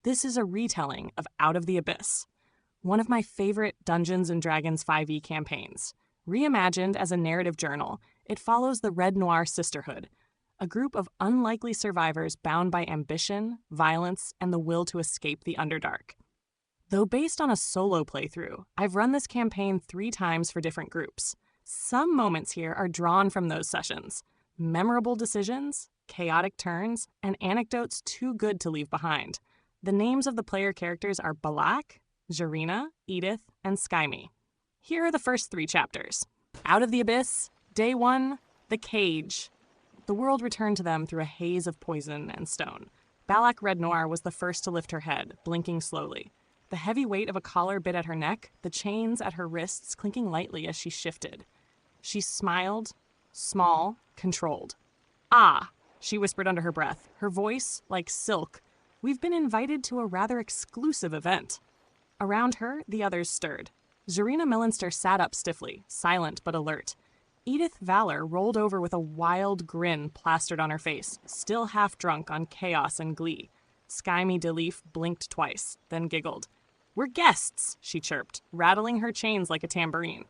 This is a retelling of Out of the Abyss, one of my favorite Dungeons & Dragons 5e campaigns. Reimagined as a narrative journal, it follows the Red Noir Sisterhood, a group of unlikely survivors bound by ambition, violence, and the will to escape the Underdark. Though based on a solo playthrough, I've run this campaign 3 times for different groups. Some moments here are drawn from those sessions. Memorable decisions, chaotic turns, and anecdotes too good to leave behind. The names of the player characters are Balak, Jarina, Edith, and Skyme. Here are the first 3 chapters. Out of the Abyss, Day 1, The Cage. The world returned to them through a haze of poison and stone. Balak Red Noir was the first to lift her head, blinking slowly. The heavy weight of a collar bit at her neck, the chains at her wrists clinking lightly as she shifted. She smiled, small, controlled. "Ah," she whispered under her breath, her voice like silk. "We've been invited to a rather exclusive event." Around her, the others stirred. Zarina Millenster sat up stiffly, silent but alert. Edith Valor rolled over with a wild grin plastered on her face, still half drunk on chaos and glee. Skyme DeLeaf blinked twice, then giggled. "We're guests," she chirped, rattling her chains like a tambourine.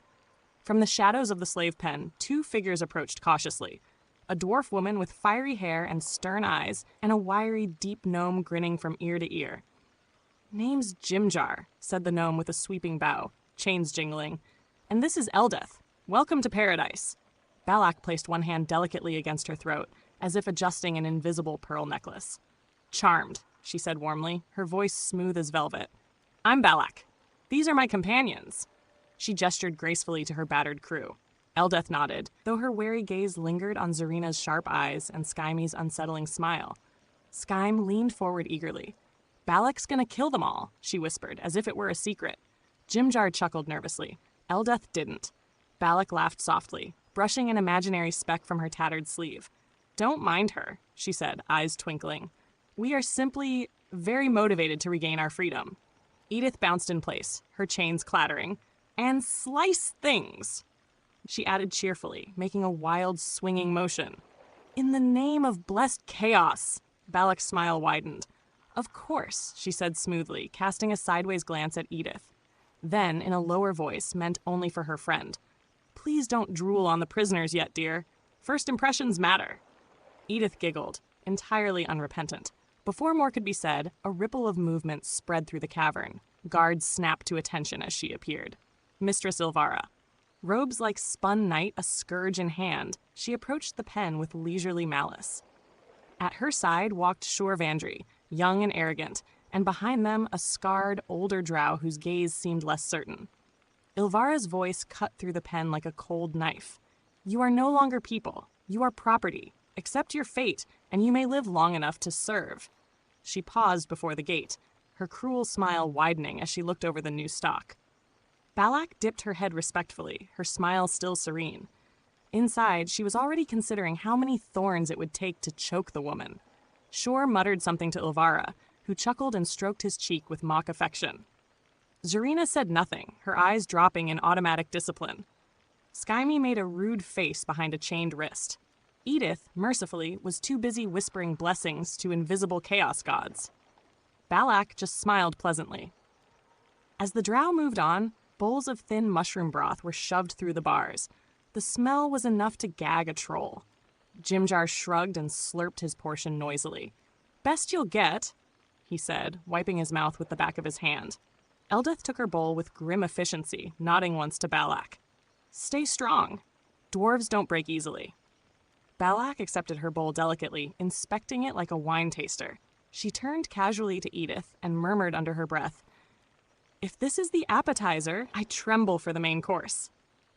From the shadows of the slave pen, 2 figures approached cautiously. A dwarf woman with fiery hair and stern eyes, and a wiry, deep gnome grinning from ear to ear. "Name's Jimjar," said the gnome with a sweeping bow, chains jingling. "And this is Eldeth. Welcome to paradise." Balak placed one hand delicately against her throat, as if adjusting an invisible pearl necklace. "Charmed," she said warmly, her voice smooth as velvet. "I'm Balak. These are my companions." She gestured gracefully to her battered crew. Eldeth nodded, though her wary gaze lingered on Zarina's sharp eyes and Skyme's unsettling smile. Skyme leaned forward eagerly. "Balak's gonna kill them all," she whispered, as if it were a secret. Jimjar chuckled nervously. Eldeth didn't. Balak laughed softly, brushing an imaginary speck from her tattered sleeve. "Don't mind her," she said, eyes twinkling. "We are simply very motivated to regain our freedom." Edith bounced in place, her chains clattering. "And slice things," she added cheerfully, making a wild, swinging motion. "In the name of blessed chaos," Balak's smile widened. "Of course," she said smoothly, casting a sideways glance at Edith. Then, in a lower voice, meant only for her friend. "Please don't drool on the prisoners yet, dear. First impressions matter." Edith giggled, entirely unrepentant. Before more could be said, a ripple of movement spread through the cavern. Guards snapped to attention as she appeared. Mistress Ilvara. Robes like spun night, a scourge in hand, she approached the pen with leisurely malice. At her side walked Shur Vandry, young and arrogant, and behind them a scarred, older drow whose gaze seemed less certain. Ilvara's voice cut through the pen like a cold knife. "You are no longer people. You are property. Accept your fate, and you may live long enough to serve." She paused before the gate, her cruel smile widening as she looked over the new stock. Balak dipped her head respectfully, her smile still serene. Inside, she was already considering how many thorns it would take to choke the woman. Shor muttered something to Ilvara, who chuckled and stroked his cheek with mock affection. Zarina said nothing, her eyes dropping in automatic discipline. Skyme made a rude face behind a chained wrist. Edith, mercifully, was too busy whispering blessings to invisible chaos gods. Balak just smiled pleasantly. As the drow moved on, bowls of thin mushroom broth were shoved through the bars. The smell was enough to gag a troll. Jimjar shrugged and slurped his portion noisily. "Best you'll get," he said, wiping his mouth with the back of his hand. Eldeth took her bowl with grim efficiency, nodding once to Balak. "Stay strong. Dwarves don't break easily." Balak accepted her bowl delicately, inspecting it like a wine taster. She turned casually to Edith and murmured under her breath, "If this is the appetizer, I tremble for the main course."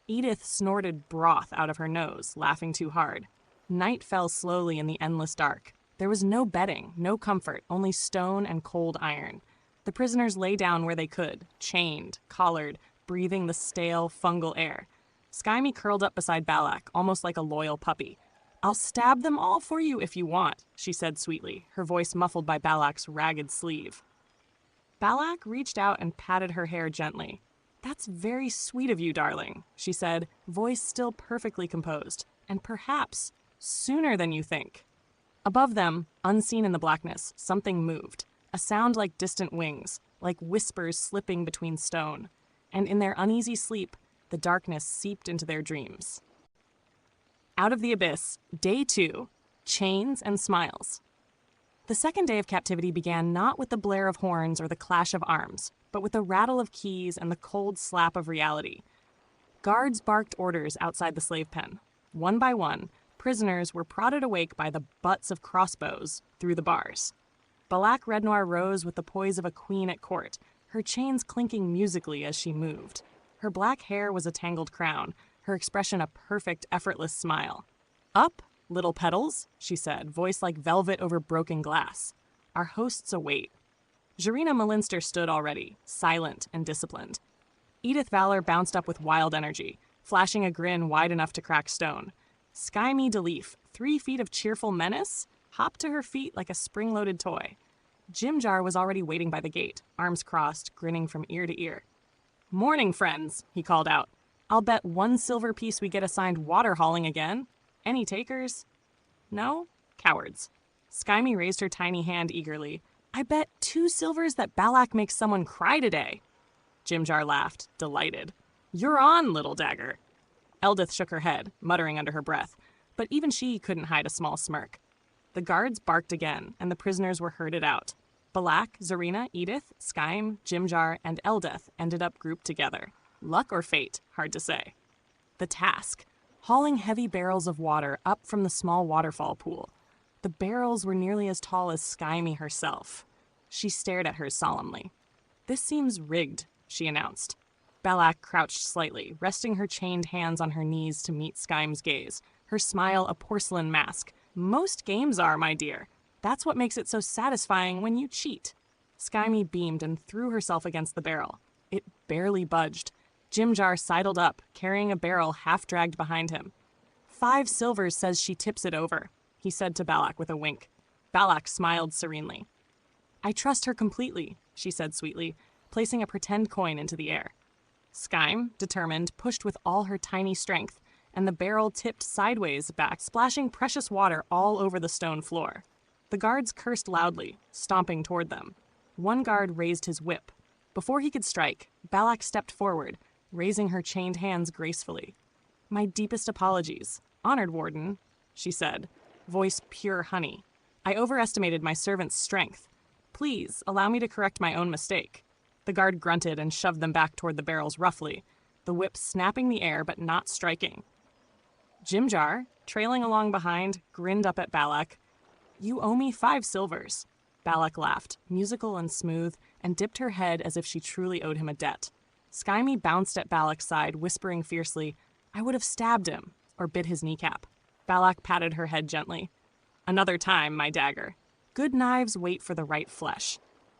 Edith snorted broth out of her nose, laughing too hard. Night fell slowly in the endless dark. There was no bedding, no comfort, only stone and cold iron. The prisoners lay down where they could, chained, collared, breathing the stale, fungal air. Skyme curled up beside Balak, almost like a loyal puppy. "I'll stab them all for you if you want," she said sweetly, her voice muffled by Balak's ragged sleeve. Balak reached out and patted her hair gently. "That's very sweet of you, darling," she said, voice still perfectly composed, "and perhaps sooner than you think." Above them, unseen in the blackness, something moved. a sound like distant wings, like whispers slipping between stone. And in their uneasy sleep, the darkness seeped into their dreams. Out of the Abyss, Day 2, Chains and Smiles. The second day of captivity began not with the blare of horns or the clash of arms, but with the rattle of keys and the cold slap of reality. Guards barked orders outside the slave pen. One by one, prisoners were prodded awake by the butts of crossbows through the bars. Balak Red Noir rose with the poise of a queen at court, her chains clinking musically as she moved. Her black hair was a tangled crown, her expression a perfect, effortless smile. "Up, little petals," she said, voice like velvet over broken glass. "Our hosts await." Jarina Malinster stood already, silent and disciplined. Edith Valor bounced up with wild energy, flashing a grin wide enough to crack stone. Skyme DeLeaf, 3 feet of cheerful menace, hopped to her feet like a spring-loaded toy. Jimjar was already waiting by the gate, arms crossed, grinning from ear to ear. "Morning, friends," he called out. "I'll bet 1 silver piece we get assigned water hauling again. Any takers?" "No? Cowards." Skyme raised her tiny hand eagerly. "I bet 2 silvers that Balak makes someone cry today." Jimjar laughed, delighted. "You're on, little dagger." Eldith shook her head, muttering under her breath, but even she couldn't hide a small smirk. The guards barked again, and the prisoners were herded out. Balak, Zarina, Edith, Skyme, Jimjar, and Eldith ended up grouped together. Luck or fate, hard to say. The task: hauling heavy barrels of water up from the small waterfall pool. The barrels were nearly as tall as Skyme herself. She stared at her solemnly. "This seems rigged," she announced. Balak crouched slightly, resting her chained hands on her knees to meet Skyme's gaze, her smile a porcelain mask. "Most games are, my dear. That's what makes it so satisfying when you cheat." Skyme beamed and threw herself against the barrel. It barely budged. Jimjar sidled up, carrying a barrel half-dragged behind him. 5 silvers says she tips it over," he said to Balak with a wink. Balak smiled serenely. "I trust her completely," she said sweetly, placing a pretend coin into the air. Skyme, determined, pushed with all her tiny strength, and the barrel tipped sideways back, splashing precious water all over the stone floor. The guards cursed loudly, stomping toward them. One guard raised his whip. Before he could strike, Balak stepped forward, raising her chained hands gracefully. "My deepest apologies, honored warden," she said, voice pure honey. "I overestimated my servant's strength. Please allow me to correct my own mistake." The guard grunted and shoved them back toward the barrels roughly, the whip snapping the air but not striking. Jimjar, trailing along behind, grinned up at Balak. "You owe me 5 silvers." Balak laughed, musical and smooth, and dipped her head as if she truly owed him a debt. Skyme bounced at Balak's side, whispering fiercely, "I would have stabbed him," or bit his kneecap. Balak patted her head gently. "Another time, my dagger. Good knives wait for the right flesh."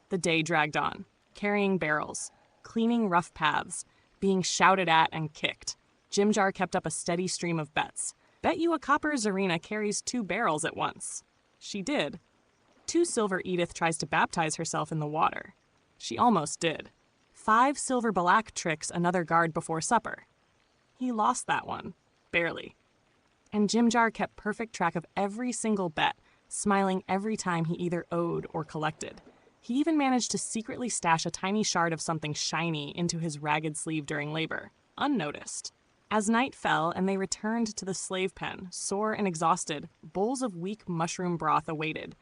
The day dragged on, carrying barrels, cleaning rough paths, being shouted at and kicked. Jimjar kept up a steady stream of bets. "Bet you a copper Zarina carries 2 barrels at once." She did. 2 silver Edith tries to baptize herself in the water. She almost did. 5 silver Balak tricks another guard before supper. He lost that one. Barely. And Jimjar kept perfect track of every single bet, smiling every time he either owed or collected. He even managed to secretly stash a tiny shard of something shiny into his ragged sleeve during labor, unnoticed. As night fell and they returned to the slave pen, sore and exhausted, bowls of weak mushroom broth awaited.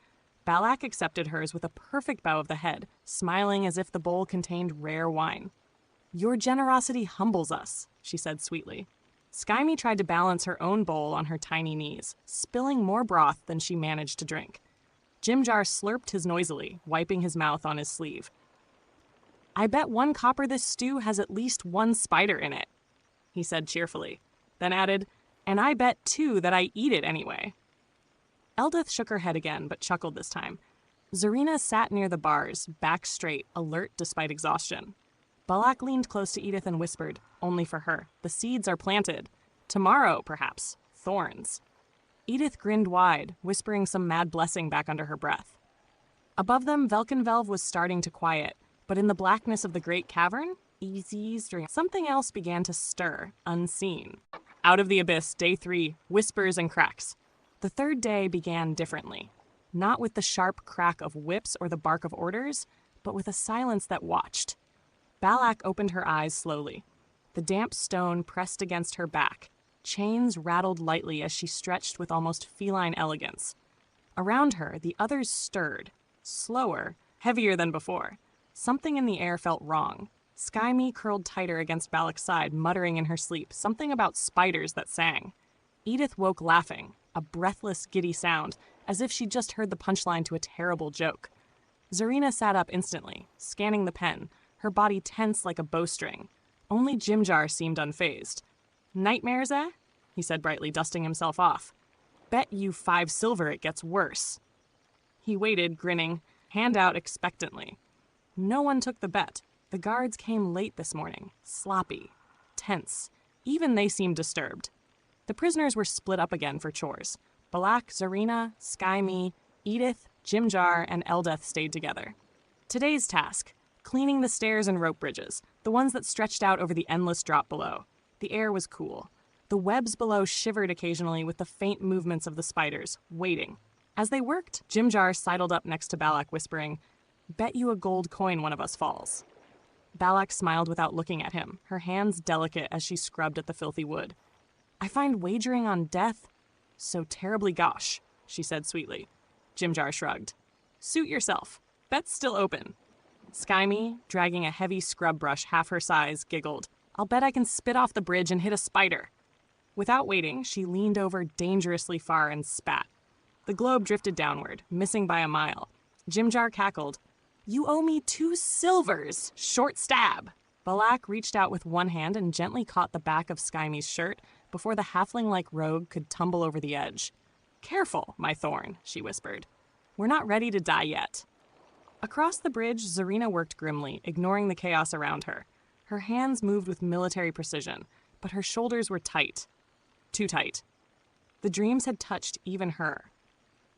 Balak accepted hers with a perfect bow of the head, smiling as if the bowl contained rare wine. "Your generosity humbles us," she said sweetly. Skyme tried to balance her own bowl on her tiny knees, spilling more broth than she managed to drink. Jimjar slurped his noisily, wiping his mouth on his sleeve. "I bet 1 copper this stew has at least 1 spider in it," he said cheerfully, then added, "and I bet 2 that I eat it anyway." Eldith shook her head again, but chuckled this time. Zarina sat near the bars, back straight, alert despite exhaustion. Balak leaned close to Edith and whispered, "Only for her. The seeds are planted. Tomorrow, perhaps. Thorns." Edith grinned wide, whispering some mad blessing back under her breath. Above them, Velkenvelv was starting to quiet, but in the blackness of the great cavern, something else began to stir, unseen. Out of the Abyss, Day 3, whispers and cracks. The third day began differently. not with the sharp crack of whips or the bark of orders, but with a silence that watched. Balak opened her eyes slowly. The damp stone pressed against her back. Chains rattled lightly as she stretched with almost feline elegance. Around her, the others stirred. Slower, heavier than before. Something in the air felt wrong. Skyme curled tighter against Balak's side, muttering in her sleep, something about spiders that sang. Edith woke laughing, a breathless, giddy sound, as if she'd just heard the punchline to a terrible joke. Zarina sat up instantly, scanning the pen, her body tense like a bowstring. Only Jimjar seemed unfazed. "Nightmares, eh?" he said brightly, dusting himself off. "Bet you 5 silver it gets worse." He waited, grinning, hand out expectantly. No one took the bet. The guards came late this morning, sloppy, tense. Even they seemed disturbed. The prisoners were split up again for chores. Balak, Zarina, Skyme, Edith, Jimjar, and Eldeth stayed together. Today's task: cleaning the stairs and rope bridges, the ones that stretched out over the endless drop below. The air was cool. The webs below shivered occasionally with the faint movements of the spiders, waiting. As they worked, Jimjar sidled up next to Balak, whispering, "Bet you a gold coin one of us falls." Balak smiled without looking at him, her hands delicate as she scrubbed at the filthy wood. "I find wagering on death so terribly gauche," she said sweetly. Jimjar shrugged. "Suit yourself. Bet's still open." Skyme, dragging a heavy scrub brush half her size, giggled. "I'll bet I can spit off the bridge and hit a spider." Without waiting, she leaned over dangerously far and spat. The globe drifted downward, missing by a mile. Jimjar cackled. "You owe me 2 silvers! Short stab!" Balak reached out with one hand and gently caught the back of Skyme's shirt before the halfling-like rogue could tumble over the edge. "Careful, my thorn," she whispered. "We're not ready to die yet." Across the bridge, Zarina worked grimly, ignoring the chaos around her. Her hands moved with military precision, but her shoulders were tight. Too tight. The dreams had touched even her.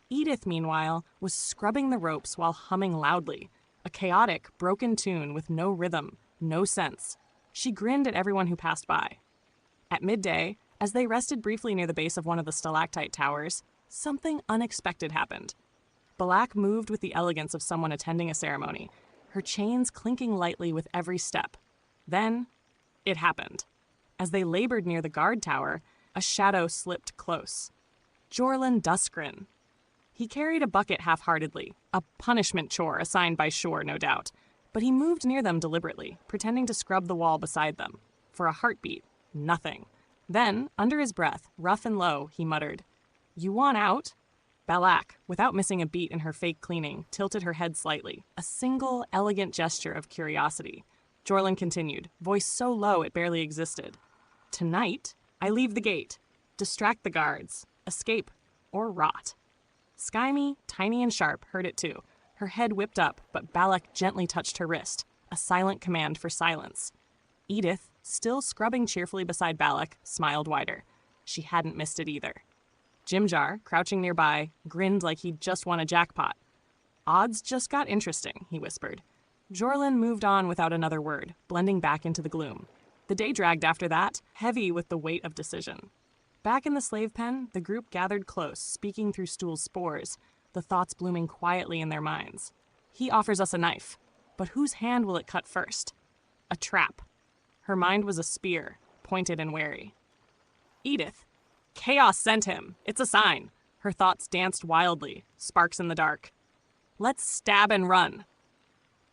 Edith, meanwhile, was scrubbing the ropes while humming loudly, a chaotic, broken tune with no rhythm, no sense. She grinned at everyone who passed by. At midday, as they rested briefly near the base of one of the stalactite towers, something unexpected happened. Balak moved with the elegance of someone attending a ceremony, her chains clinking lightly with every step. Then, it happened. As they labored near the guard tower, a shadow slipped close. Jorlin Duskgrin. He carried a bucket half-heartedly, a punishment chore assigned by Shore, no doubt, but he moved near them deliberately, pretending to scrub the wall beside them. For a heartbeat, nothing. Then, under his breath, rough and low, he muttered, "You want out?" Balak, without missing a beat in her fake cleaning, tilted her head slightly, a single, elegant gesture of curiosity. Jorlin continued, voice so low it barely existed. "Tonight, I leave the gate, distract the guards, escape, or rot." Skyme, tiny and sharp, heard it too. Her head whipped up, but Balak gently touched her wrist, a silent command for silence. Edith, still scrubbing cheerfully beside Balak, smiled wider. She hadn't missed it either. Jimjar, crouching nearby, grinned like he'd just won a jackpot. "Odds just got interesting," he whispered. Jorlin moved on without another word, blending back into the gloom. The day dragged after that, heavy with the weight of decision. Back in the slave pen, the group gathered close, speaking through Stool's spores, the thoughts blooming quietly in their minds. He offers us a knife, but whose hand will it cut first? A trap. Her mind was a spear, pointed and wary. Edith. Chaos sent him. It's a sign. Her thoughts danced wildly, sparks in the dark. Let's stab and run.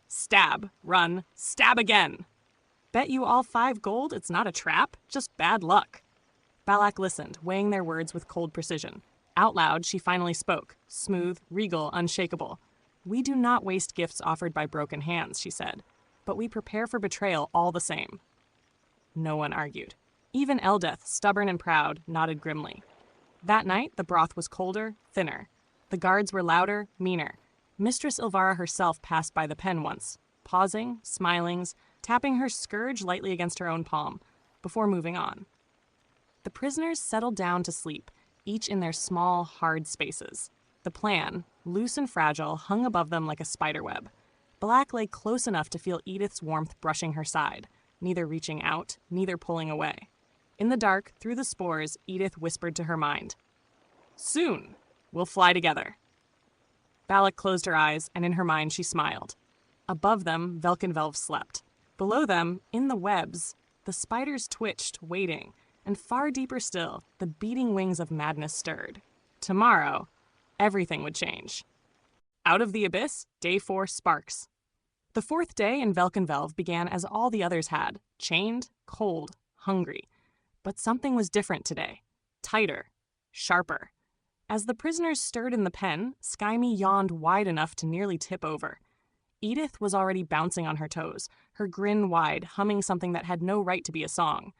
Stab, run, stab again. Bet you all 5 gold it's not a trap, just bad luck. Balak listened, weighing their words with cold precision. Out loud, she finally spoke, smooth, regal, unshakable. "We do not waste gifts offered by broken hands," she said, "but we prepare for betrayal all the same." No one argued. Even Eldeth, stubborn and proud, nodded grimly. That night, the broth was colder, thinner. The guards were louder, meaner. Mistress Ilvara herself passed by the pen once, pausing, smiling, tapping her scourge lightly against her own palm, before moving on. The prisoners settled down to sleep, each in their small, hard spaces. The plan, loose and fragile, hung above them like a spiderweb. Balak lay close enough to feel Edith's warmth brushing her side, neither reaching out, neither pulling away. In the dark, through the spores, Edith whispered to her mind, "Soon, we'll fly together." Balak closed her eyes, and in her mind she smiled. Above them, Velkenvelv slept. Below them, in the webs, the spiders twitched, waiting, and far deeper still, the beating wings of madness stirred. Tomorrow, everything would change. Out of the Abyss, Day 4 sparks. The fourth day in Velkenvelv began as all the others had, chained, cold, hungry. But something was different today. Tighter, sharper. As the prisoners stirred in the pen, Skyme yawned wide enough to nearly tip over. Edith was already bouncing on her toes, her grin wide, humming something that had no right to be a song.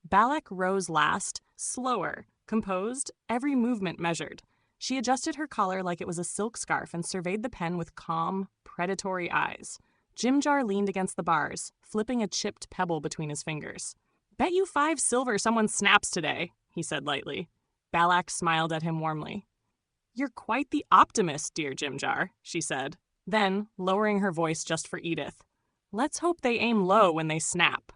Balak rose last, slower, composed, every movement measured. She adjusted her collar like it was a silk scarf and surveyed the pen with calm, predatory eyes. Jimjar leaned against the bars, flipping a chipped pebble between his fingers. "Bet you 5 silver someone snaps today," he said lightly. Balak smiled at him warmly. "You're quite the optimist, dear Jimjar," she said. Then, lowering her voice just for Edith, "Let's hope they aim low when they snap."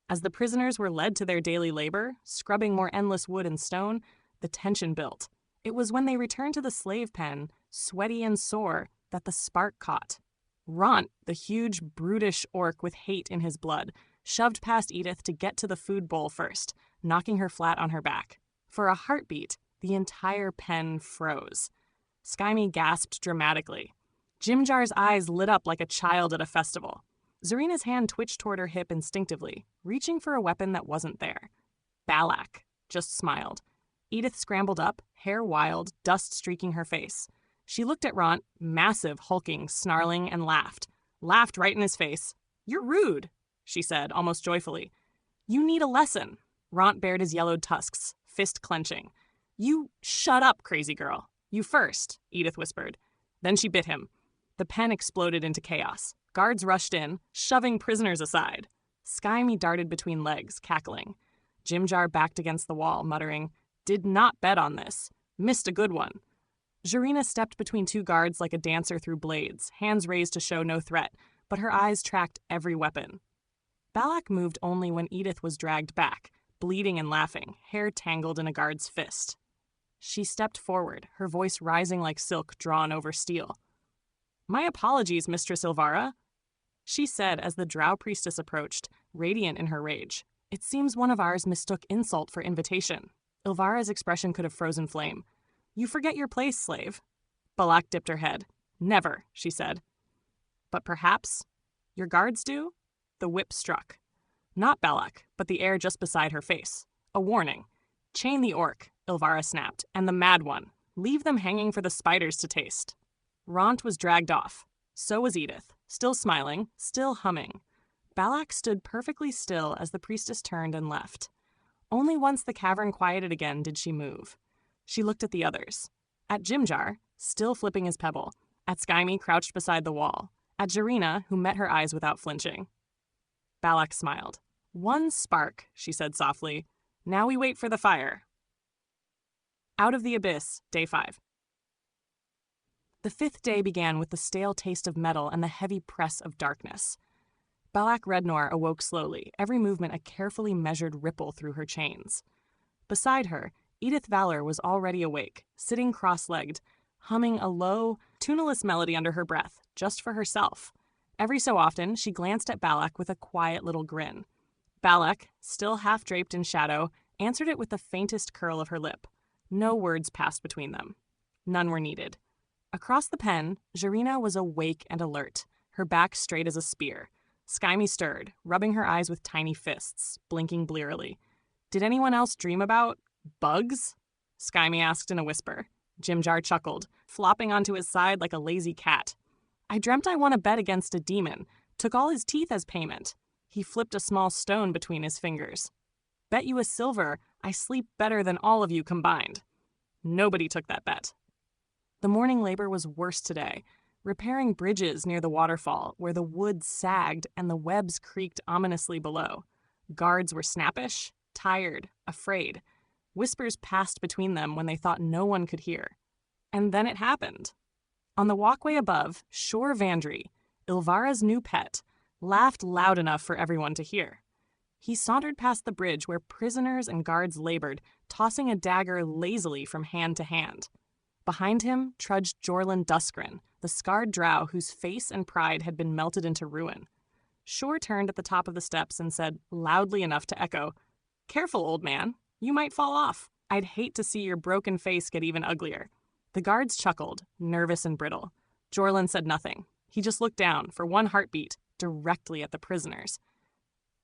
As the prisoners were led to their daily labor, scrubbing more endless wood and stone, the tension built. It was when they returned to the slave pen, sweaty and sore, that the spark caught. Ront, the huge, brutish orc with hate in his blood, shoved past Edith to get to the food bowl first, knocking her flat on her back. For a heartbeat, the entire pen froze. Skyme gasped dramatically. Jimjar's eyes lit up like a child at a festival. Zarina's hand twitched toward her hip instinctively, reaching for a weapon that wasn't there. Balak just smiled. Edith scrambled up, hair wild, dust streaking her face. She looked at Ront, massive, hulking, snarling, and laughed. Laughed right in his face. "You're rude," she said, almost joyfully. "You need a lesson." Ront bared his yellowed tusks, fist clenching. "You shut up, crazy girl. You first," Edith whispered. Then she bit him. The pen exploded into chaos. Guards rushed in, shoving prisoners aside. Skyme darted between legs, cackling. Jimjar backed against the wall, muttering, "Did not bet on this. Missed a good one." Zarina stepped between 2 guards like a dancer through blades, hands raised to show no threat, but her eyes tracked every weapon. Balak moved only when Edith was dragged back, bleeding and laughing, hair tangled in a guard's fist. She stepped forward, her voice rising like silk drawn over steel. "My apologies, Mistress Ilvara," she said as the Drow priestess approached, radiant in her rage. "It seems one of ours mistook insult for invitation." Ilvara's expression could have frozen flame. "You forget your place, slave." Balak dipped her head. "Never," she said. "But perhaps your guards do?" The whip struck. Not Balak, but the air just beside her face. A warning. "Chain the orc," Ilvara snapped, "and the mad one. Leave them hanging for the spiders to taste." Ront was dragged off. So was Edith, still smiling, still humming. Balak stood perfectly still as the priestess turned and left. Only once the cavern quieted again did she move. She looked at the others. At Jimjar, still flipping his pebble. At Skyme, crouched beside the wall. At Zarina, who met her eyes without flinching. Balak smiled. "One spark," she said softly. "Now we wait for the fire." Out of the Abyss, Day 5. The 5th day began with the stale taste of metal and the heavy press of darkness. Balak Red Noir awoke slowly, every movement a carefully measured ripple through her chains. Beside her, Edith Valor was already awake, sitting cross-legged, humming a low, tuneless melody under her breath, just for herself. Every so often, she glanced at Balak with a quiet little grin. Balak, still half-draped in shadow, answered it with the faintest curl of her lip. No words passed between them. None were needed. Across the pen, Zarina was awake and alert, her back straight as a spear. Skyme stirred, rubbing her eyes with tiny fists, blinking blearily. "Did anyone else dream about bugs?" Skyme asked in a whisper. Jimjar chuckled, flopping onto his side like a lazy cat. "I dreamt I won a bet against a demon, took all his teeth as payment." He flipped a small stone between his fingers. "Bet you a silver I sleep better than all of you combined." Nobody took that bet. The morning labor was worse today, repairing bridges near the waterfall where the wood sagged and the webs creaked ominously below. Guards were snappish, tired, afraid. Whispers passed between them when they thought no one could hear. And then it happened. On the walkway above, Shor Vandry, Ilvara's new pet, laughed loud enough for everyone to hear. He sauntered past the bridge where prisoners and guards labored, tossing a dagger lazily from hand to hand. Behind him trudged Jorlin Duskren, the scarred drow whose face and pride had been melted into ruin. Shore turned at the top of the steps and said, loudly enough to echo, "Careful, old man. You might fall off. I'd hate to see your broken face get even uglier." The guards chuckled, nervous and brittle. Jorlin said nothing. He just looked down, for one heartbeat, directly at the prisoners.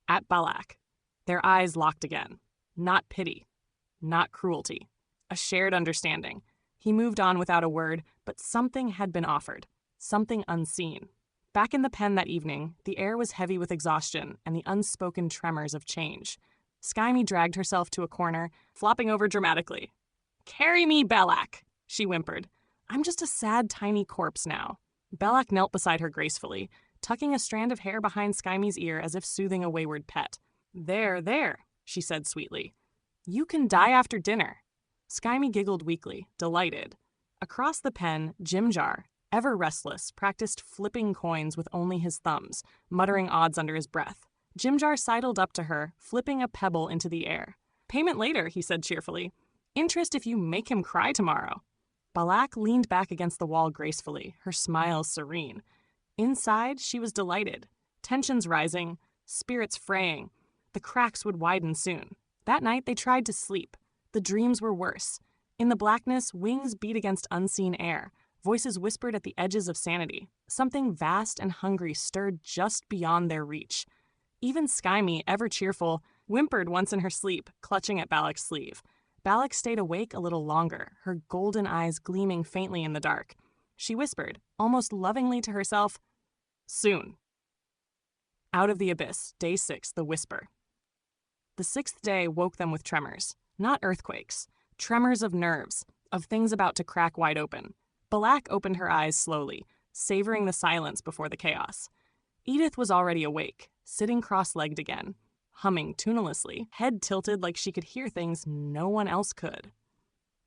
At Balak. Their eyes locked again. Not pity. Not cruelty. A shared understanding. He moved on without a word, but something had been offered. Something unseen. Back in the pen that evening, the air was heavy with exhaustion and the unspoken tremors of change. Skyme dragged herself to a corner, flopping over dramatically. "Carry me, Balak," she whimpered. "I'm just a sad, tiny corpse now." Balak knelt beside her gracefully, tucking a strand of hair behind Skyme's ear as if soothing a wayward pet. There, she said sweetly. "You can die after dinner." Skyme giggled weakly, delighted. Across the pen, Jimjar, ever restless, practiced flipping coins with only his thumbs, muttering odds under his breath. Jimjar sidled up to her, flipping a pebble into the air. "Payment later," he said cheerfully. "Interest if you make him cry tomorrow." Balak leaned back against the wall gracefully, her smile serene. Inside, she was delighted. Tensions rising, spirits fraying. The cracks would widen soon. That night, they tried to sleep. The dreams were worse. In the blackness, wings beat against unseen air. Voices whispered at the edges of sanity. Something vast and hungry stirred just beyond their reach. Even Skyme, ever cheerful, whimpered once in her sleep, clutching at Balak's sleeve. Balak stayed awake a little longer, her golden eyes gleaming faintly in the dark. She whispered, almost lovingly to herself, "Soon." Out of the abyss, day 6, the whisper. The 6th day woke them with tremors. Not earthquakes. Tremors of nerves, of things about to crack wide open. Balak opened her eyes slowly, savoring the silence before the chaos. Edith was already awake, sitting cross-legged again, humming tunelessly, head tilted like she could hear things no one else could.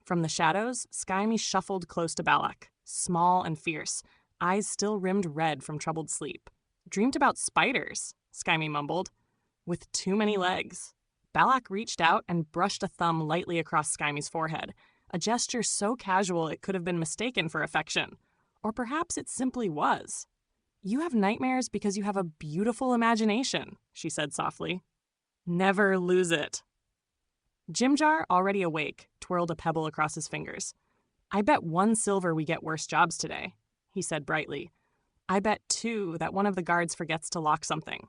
From the shadows, Skyme shuffled close to Balak, small and fierce, eyes still rimmed red from troubled sleep. "Dreamed about spiders," Skyme mumbled. "With too many legs." Balak reached out and brushed a thumb lightly across Skyme's forehead, a gesture so casual it could have been mistaken for affection. Or perhaps it simply was. "You have nightmares because you have a beautiful imagination," she said softly. "Never lose it." Jimjar, already awake, twirled a pebble across his fingers. "I bet 1 silver we get worse jobs today," he said brightly. "I bet 2 that one of the guards forgets to lock something."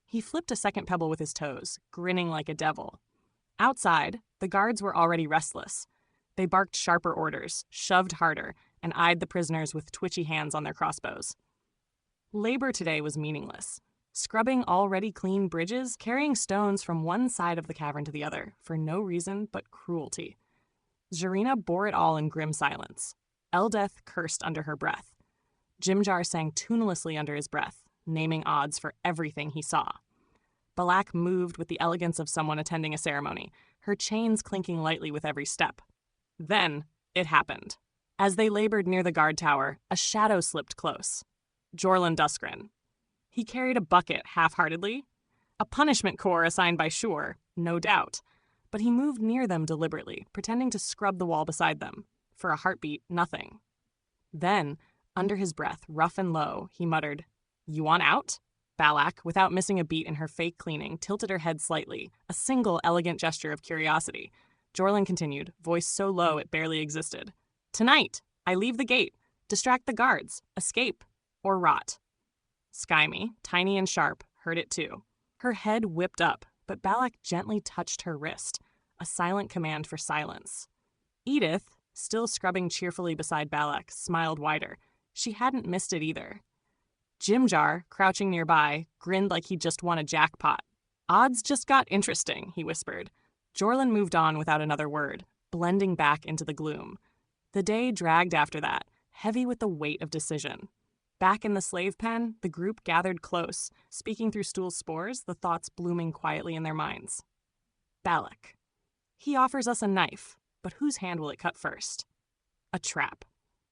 He flipped a second pebble with his toes, grinning like a devil. Outside, the guards were already restless. They barked sharper orders, shoved harder, and eyed the prisoners with twitchy hands on their crossbows. Labor today was meaningless. Scrubbing already clean bridges, carrying stones from one side of the cavern to the other, for no reason but cruelty. Zarina bore it all in grim silence. Eldeth cursed under her breath. Jimjar sang tunelessly under his breath, naming odds for everything he saw. Balak moved with the elegance of someone attending a ceremony, her chains clinking lightly with every step. Then, it happened. As they labored near the guard tower, a shadow slipped close. Jorlin Duskren. He carried a bucket half-heartedly. A punishment core assigned by Shore, no doubt. But he moved near them deliberately, pretending to scrub the wall beside them. For a heartbeat, nothing. Then, under his breath, rough and low, he muttered, "You want out?" Balak, without missing a beat in her fake cleaning, tilted her head slightly, a single elegant gesture of curiosity. Jorlin continued, voice so low it barely existed. "Tonight, I leave the gate, distract the guards, escape, or rot." Skyme, tiny and sharp, heard it too. Her head whipped up, but Balak gently touched her wrist, a silent command for silence. Edith, still scrubbing cheerfully beside Balak, smiled wider. She hadn't missed it either. Jimjar, crouching nearby, grinned like he'd just won a jackpot. "Odds just got interesting," he whispered. Jorlin moved on without another word, blending back into the gloom. The day dragged after that, heavy with the weight of decision. Back in the slave pen, the group gathered close, speaking through stool spores, the thoughts blooming quietly in their minds. Balak. He offers us a knife, but whose hand will it cut first? A trap.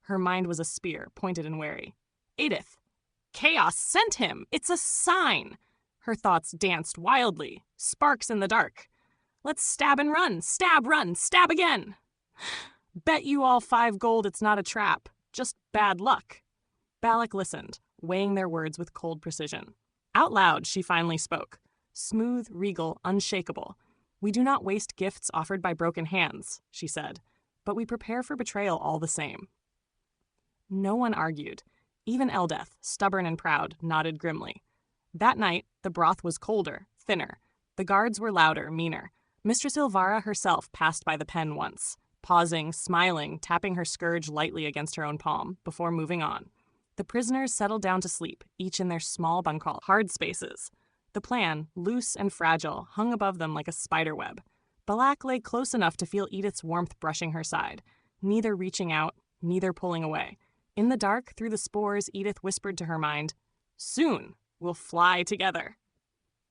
Her mind was a spear, pointed and wary. Edith. Chaos sent him! It's a sign! Her thoughts danced wildly, sparks in the dark. Let's stab and run, stab again! Bet you all 5 gold it's not a trap. Just bad luck. Balak listened, weighing their words with cold precision. Out loud, she finally spoke. Smooth, regal, unshakable. We do not waste gifts offered by broken hands, she said, but we prepare for betrayal all the same. No one argued. Even Eldeth, stubborn and proud, nodded grimly. That night, the broth was colder, thinner. The guards were louder, meaner. Mistress Ilvara herself passed by the pen once, pausing, smiling, tapping her scourge lightly against her own palm, before moving on. The prisoners settled down to sleep, each in their small bunkhole, hard spaces. The plan, loose and fragile, hung above them like a spider web. Balak lay close enough to feel Edith's warmth brushing her side, neither reaching out, neither pulling away. In the dark, through the spores, Edith whispered to her mind, "Soon, we'll fly together."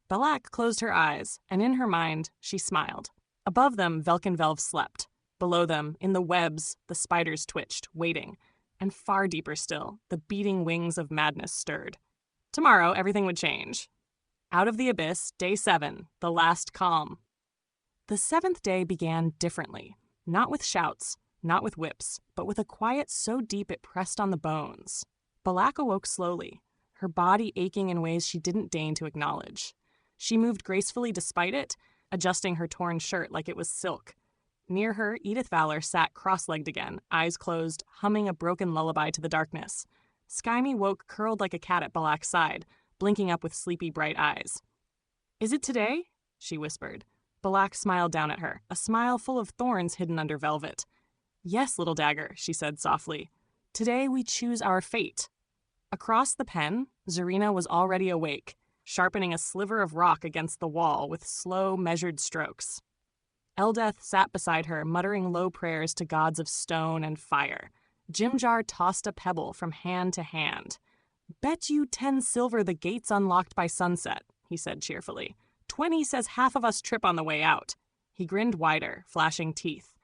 Balak closed her eyes, and in her mind, she smiled. Above them, Velkenvelv slept. Below them, in the webs, the spiders twitched, waiting. And far deeper still, the beating wings of madness stirred. Tomorrow, everything would change. Out of the abyss, day 7, the last calm. The 7th day began differently, not with shouts, not with whips, but with a quiet so deep it pressed on the bones. Balak awoke slowly, her body aching in ways she didn't deign to acknowledge. She moved gracefully despite it, adjusting her torn shirt like it was silk. Near her, Edith Valor sat cross-legged again, eyes closed, humming a broken lullaby to the darkness. Skyme woke curled like a cat at Balak's side, blinking up with sleepy, bright eyes. "Is it today?" she whispered. Balak smiled down at her, a smile full of thorns hidden under velvet. "Yes, little dagger," she said softly. "Today we choose our fate." Across the pen, Zarina was already awake, sharpening a sliver of rock against the wall with slow, measured strokes. Eldeth sat beside her, muttering low prayers to gods of stone and fire. Jimjar tossed a pebble from hand to hand. "Bet you 10 silver the gate's unlocked by sunset," he said cheerfully. 20 says half of us trip on the way out. He grinned wider, flashing teeth.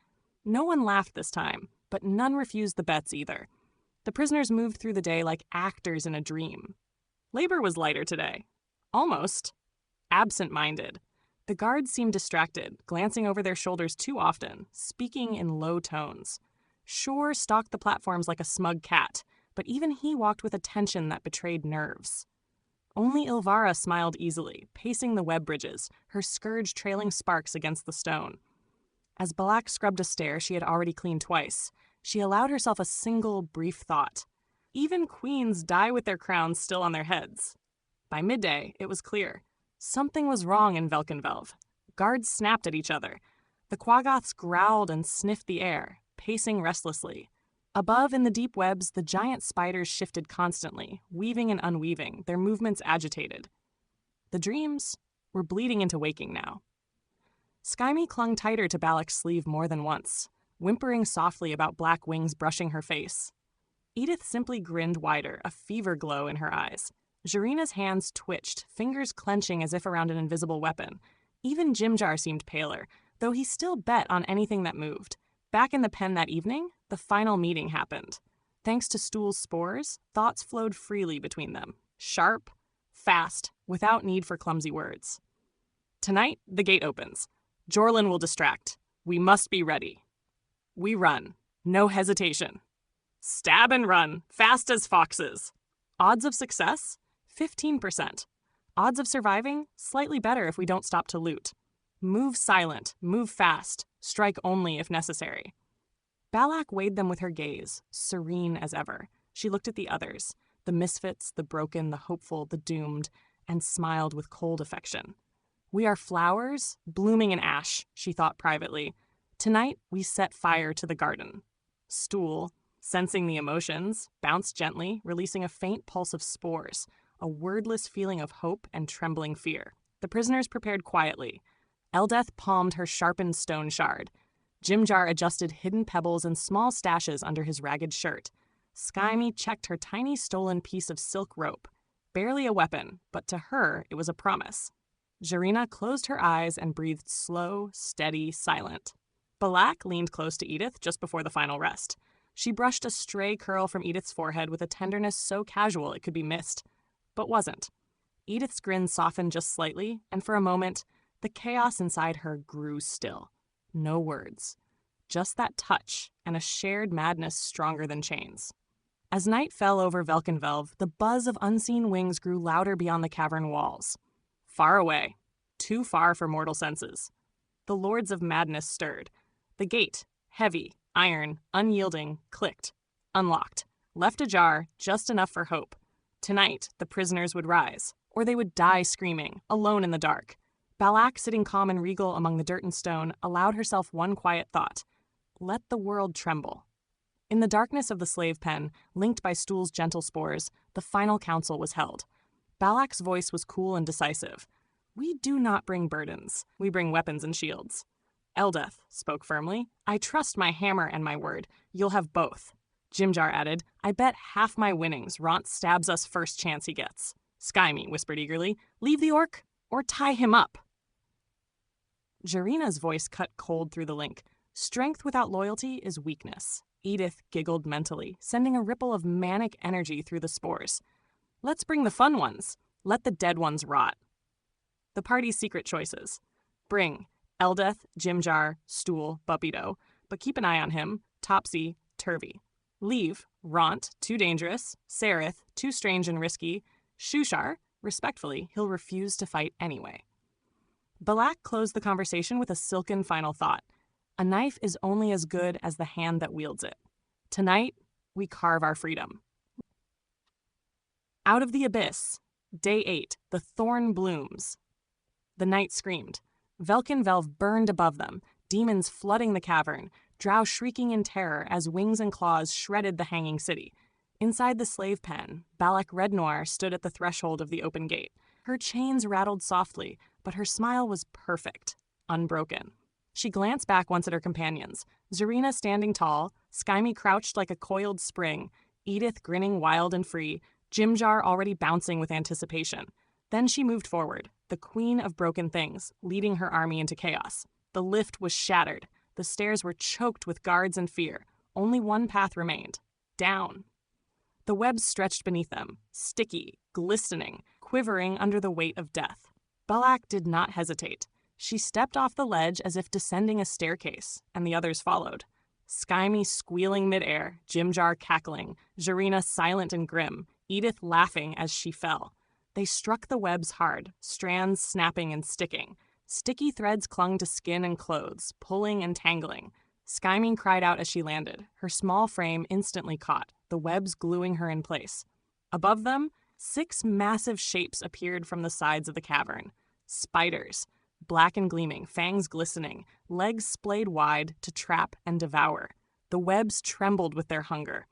No one laughed this time, but none refused the bets either. The prisoners moved through the day like actors in a dream. Labor was lighter today. Almost. Absent-minded. The guards seemed distracted, glancing over their shoulders too often, speaking in low tones. Shore stalked the platforms like a smug cat, but even he walked with a tension that betrayed nerves. Only Ilvara smiled easily, pacing the web bridges, her scourge trailing sparks against the stone. As Balak scrubbed a stair she had already cleaned twice, she allowed herself a single, brief thought. Even queens die with their crowns still on their heads. By midday, it was clear. Something was wrong in Velkenvelv. Guards snapped at each other. The Quaggoths growled and sniffed the air, pacing restlessly. Above in the deep webs, the giant spiders shifted constantly, weaving and unweaving, their movements agitated. The dreams were bleeding into waking now. Skyme clung tighter to Balak's sleeve more than once, whimpering softly about black wings brushing her face. Edith simply grinned wider, a fever glow in her eyes. Jarina's hands twitched, fingers clenching as if around an invisible weapon. Even Jimjar seemed paler, though he still bet on anything that moved. Back in the pen that evening, the final meeting happened. Thanks to Stool's spores, thoughts flowed freely between them. Sharp, fast, without need for clumsy words. Tonight, the gate opens. Jorlin will distract. We must be ready. We run. No hesitation. Stab and run, fast as foxes. Odds of success? 15%. Odds of surviving? Slightly better if we don't stop to loot. Move silent, move fast, strike only if necessary. Balak weighed them with her gaze, serene as ever. She looked at the others, the misfits, the broken, the hopeful, the doomed, and smiled with cold affection. We are flowers, blooming in ash, she thought privately. Tonight, we set fire to the garden. Stool, sensing the emotions, bounced gently, releasing a faint pulse of spores, a wordless feeling of hope and trembling fear. The prisoners prepared quietly. Eldeth palmed her sharpened stone shard. Jimjar adjusted hidden pebbles and small stashes under his ragged shirt. Skyme checked her tiny stolen piece of silk rope. Barely a weapon, but to her it was a promise. Jarina closed her eyes and breathed slow, steady, silent. Balak leaned close to Edith just before the final rest. She brushed a stray curl from Edith's forehead with a tenderness so casual it could be missed, but wasn't. Edith's grin softened just slightly, and for a moment, the chaos inside her grew still. No words. just that touch and a shared madness stronger than chains. As night fell over Velkenvelv, the buzz of unseen wings grew louder beyond the cavern walls. Far away, too far for mortal senses. The lords of madness stirred. The gate, heavy, iron, unyielding, clicked, unlocked, left ajar just enough for hope. Tonight, the prisoners would rise, or they would die screaming, alone in the dark. Balak, sitting calm and regal among the dirt and stone, allowed herself one quiet thought. Let the world tremble. In the darkness of the slave pen, linked by Stool's gentle spores, the final council was held. Balak's voice was cool and decisive. We do not bring burdens. We bring weapons and shields. Eldeth spoke firmly. I trust my hammer and my word. You'll have both. Jimjar added, I bet half my winnings Ront stabs us first chance he gets. Skyme whispered eagerly, leave the orc or tie him up. Jarina's voice cut cold through the link. Strength without loyalty is weakness. Edith giggled mentally, sending a ripple of manic energy through the spores. Let's bring the fun ones. Let the dead ones rot. The party's secret choices. Bring Eldeth, Jimjar, Stool, Buppido, but keep an eye on him, Topsy, Turvy. Leave Ront, too dangerous, Sereth, too strange and risky, Shushar, respectfully, he'll refuse to fight anyway. Balak closed the conversation with a silken final thought. A knife is only as good as the hand that wields it. Tonight, we carve our freedom. Out of the abyss, Day 8, the thorn blooms. The night screamed. Velkenvelv burned above them, demons flooding the cavern, Drow shrieking in terror as wings and claws shredded the hanging city. Inside the slave pen, Balak Red Noir stood at the threshold of the open gate. Her chains rattled softly, but her smile was perfect, unbroken. She glanced back once at her companions, Zarina standing tall, Skyme crouched like a coiled spring, Edith grinning wild and free, Jimjar already bouncing with anticipation. Then she moved forward, the queen of broken things, leading her army into chaos. The lift was shattered. The stairs were choked with guards and fear. Only one path remained. Down. The webs stretched beneath them, sticky, glistening, quivering under the weight of death. Balak did not hesitate. She stepped off the ledge as if descending a staircase, and the others followed. Skyme squealing midair, Jimjar cackling, Jarina silent and grim, Edith laughing as she fell. They struck the webs hard, strands snapping and sticking. Sticky threads clung to skin and clothes, pulling and tangling. Skyme cried out as she landed, her small frame instantly caught, the webs gluing her in place. Above them, 6 massive shapes appeared from the sides of the cavern. Spiders, black and gleaming, fangs glistening, legs splayed wide to trap and devour. The webs trembled with their hunger.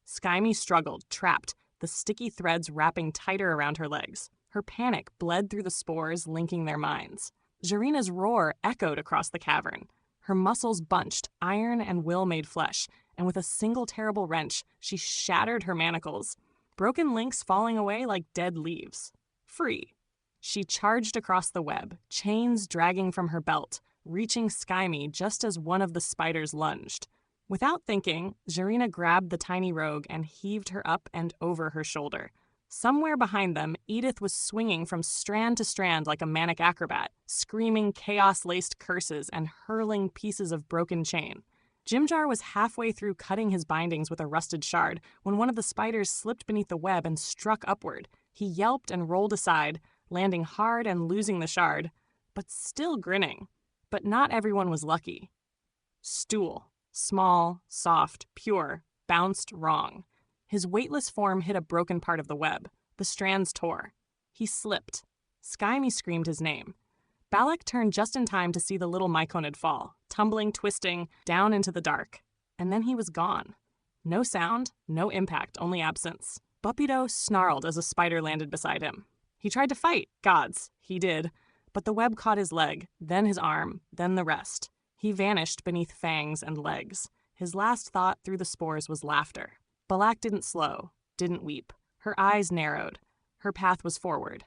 Skyme struggled, trapped, the sticky threads wrapping tighter around her legs. Her panic bled through the spores, linking their minds. Jarina's roar echoed across the cavern. Her muscles bunched, iron and will made flesh, and with a single terrible wrench, she shattered her manacles, broken links falling away like dead leaves. Free. She charged across the web, chains dragging from her belt, reaching Skyme just as one of the spiders lunged. Without thinking, Jarina grabbed the tiny rogue and heaved her up and over her shoulder. Somewhere behind them, Edith was swinging from strand to strand like a manic acrobat, screaming chaos-laced curses and hurling pieces of broken chain. Jimjar was halfway through cutting his bindings with a rusted shard when one of the spiders slipped beneath the web and struck upward. He yelped and rolled aside, landing hard and losing the shard, but still grinning. But not everyone was lucky. Stool, small, soft, pure, bounced wrong. His weightless form hit a broken part of the web. The strands tore. He slipped. Skyme screamed his name. Balak turned just in time to see the little Myconid fall, tumbling, twisting, down into the dark. And then he was gone. No sound, no impact, only absence. Buppido snarled as a spider landed beside him. He tried to fight, gods, he did, but the web caught his leg, then his arm, then the rest. He vanished beneath fangs and legs. His last thought through the spores was laughter. Balak didn't slow, didn't weep. Her eyes narrowed. Her path was forward.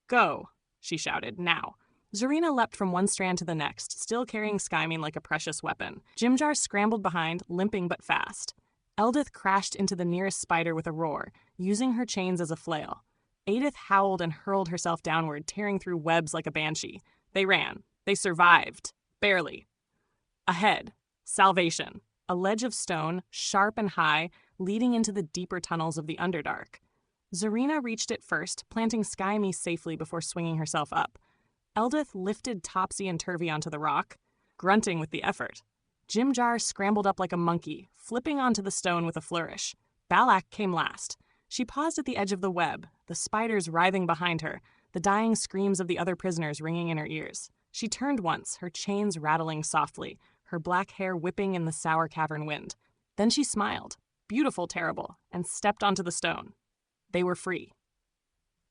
Go, she shouted, now. Zarina leapt from one strand to the next, still carrying Skyme like a precious weapon. Jimjar scrambled behind, limping but fast. Eldith crashed into the nearest spider with a roar, using her chains as a flail. Edith howled and hurled herself downward, tearing through webs like a banshee. They ran. They survived. Barely. Ahead, Salvation, a ledge of stone, sharp and high, leading into the deeper tunnels of the Underdark. Zarina reached it first, planting Skyme safely before swinging herself up. Eldith lifted Topsy and Turvy onto the rock, grunting with the effort. Jimjar scrambled up like a monkey, flipping onto the stone with a flourish. Balak came last. She paused at the edge of the web, the spiders writhing behind her, the dying screams of the other prisoners ringing in her ears. She turned once, her chains rattling softly, her black hair whipping in the sour cavern wind. Then she smiled, beautiful terrible, and stepped onto the stone. They were free.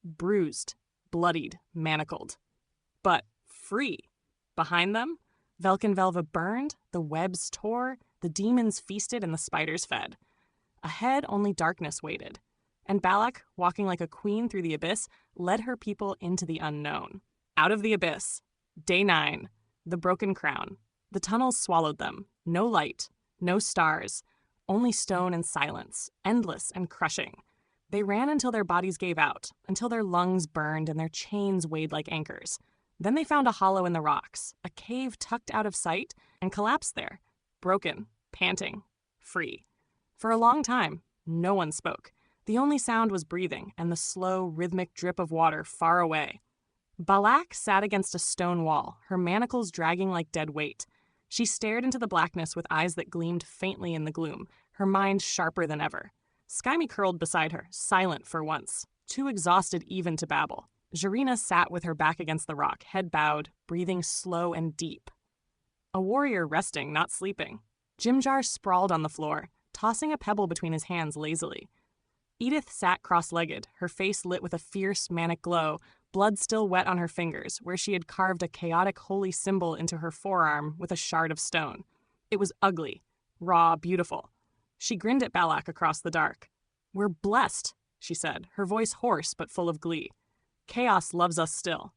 Bruised, bloodied, manacled. But free. Behind them, Velkenvelva burned, the webs tore, the demons feasted and the spiders fed. Ahead, only darkness waited. And Balak, walking like a queen through the abyss, led her people into the unknown. Out of the abyss. Day 9. The broken crown. The tunnels swallowed them. No light. No stars. Only stone and silence. Endless and crushing. They ran until their bodies gave out, until their lungs burned and their chains weighed like anchors. Then they found a hollow in the rocks, a cave tucked out of sight, and collapsed there. Broken. Panting. Free. For a long time, no one spoke. The only sound was breathing and the slow, rhythmic drip of water far away. Balak sat against a stone wall, her manacles dragging like dead weight. She stared into the blackness with eyes that gleamed faintly in the gloom, her mind sharper than ever. Skyme curled beside her, silent for once, too exhausted even to babble. Zarina sat with her back against the rock, head bowed, breathing slow and deep. A warrior resting, not sleeping. Jimjar sprawled on the floor, tossing a pebble between his hands lazily. Edith sat cross-legged, her face lit with a fierce, manic glow, blood still wet on her fingers, where she had carved a chaotic holy symbol into her forearm with a shard of stone. It was ugly, raw, beautiful. She grinned at Balak across the dark. "We're blessed," she said, her voice hoarse but full of glee. "Chaos loves us still."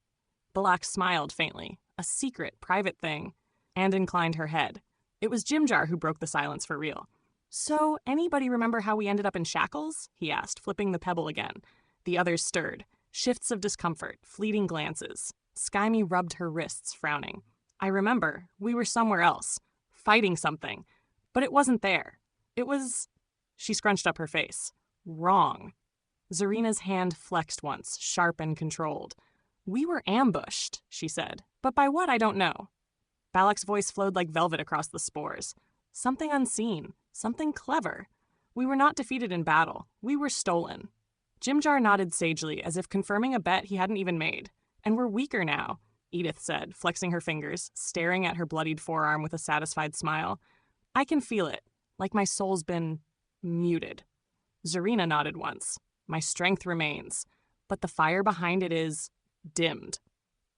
Balak smiled faintly, a secret, private thing, and inclined her head. It was Jimjar who broke the silence for real. "So, anybody remember how we ended up in shackles?" he asked, flipping the pebble again. The others stirred. Shifts of discomfort, fleeting glances. Skyme rubbed her wrists, frowning. "I remember. We were somewhere else. Fighting something. But it wasn't there. It was..." She scrunched up her face. "Wrong." Zarina's hand flexed once, sharp and controlled. "We were ambushed," she said. "But by what, I don't know." Balak's voice flowed like velvet across the spores. "Something unseen. Something clever. We were not defeated in battle. We were stolen." Jimjar nodded sagely, as if confirming a bet he hadn't even made. "And we're weaker now," Edith said, flexing her fingers, staring at her bloodied forearm with a satisfied smile. "I can feel it, like my soul's been muted." Zarina nodded once. "My strength remains, but the fire behind it is dimmed."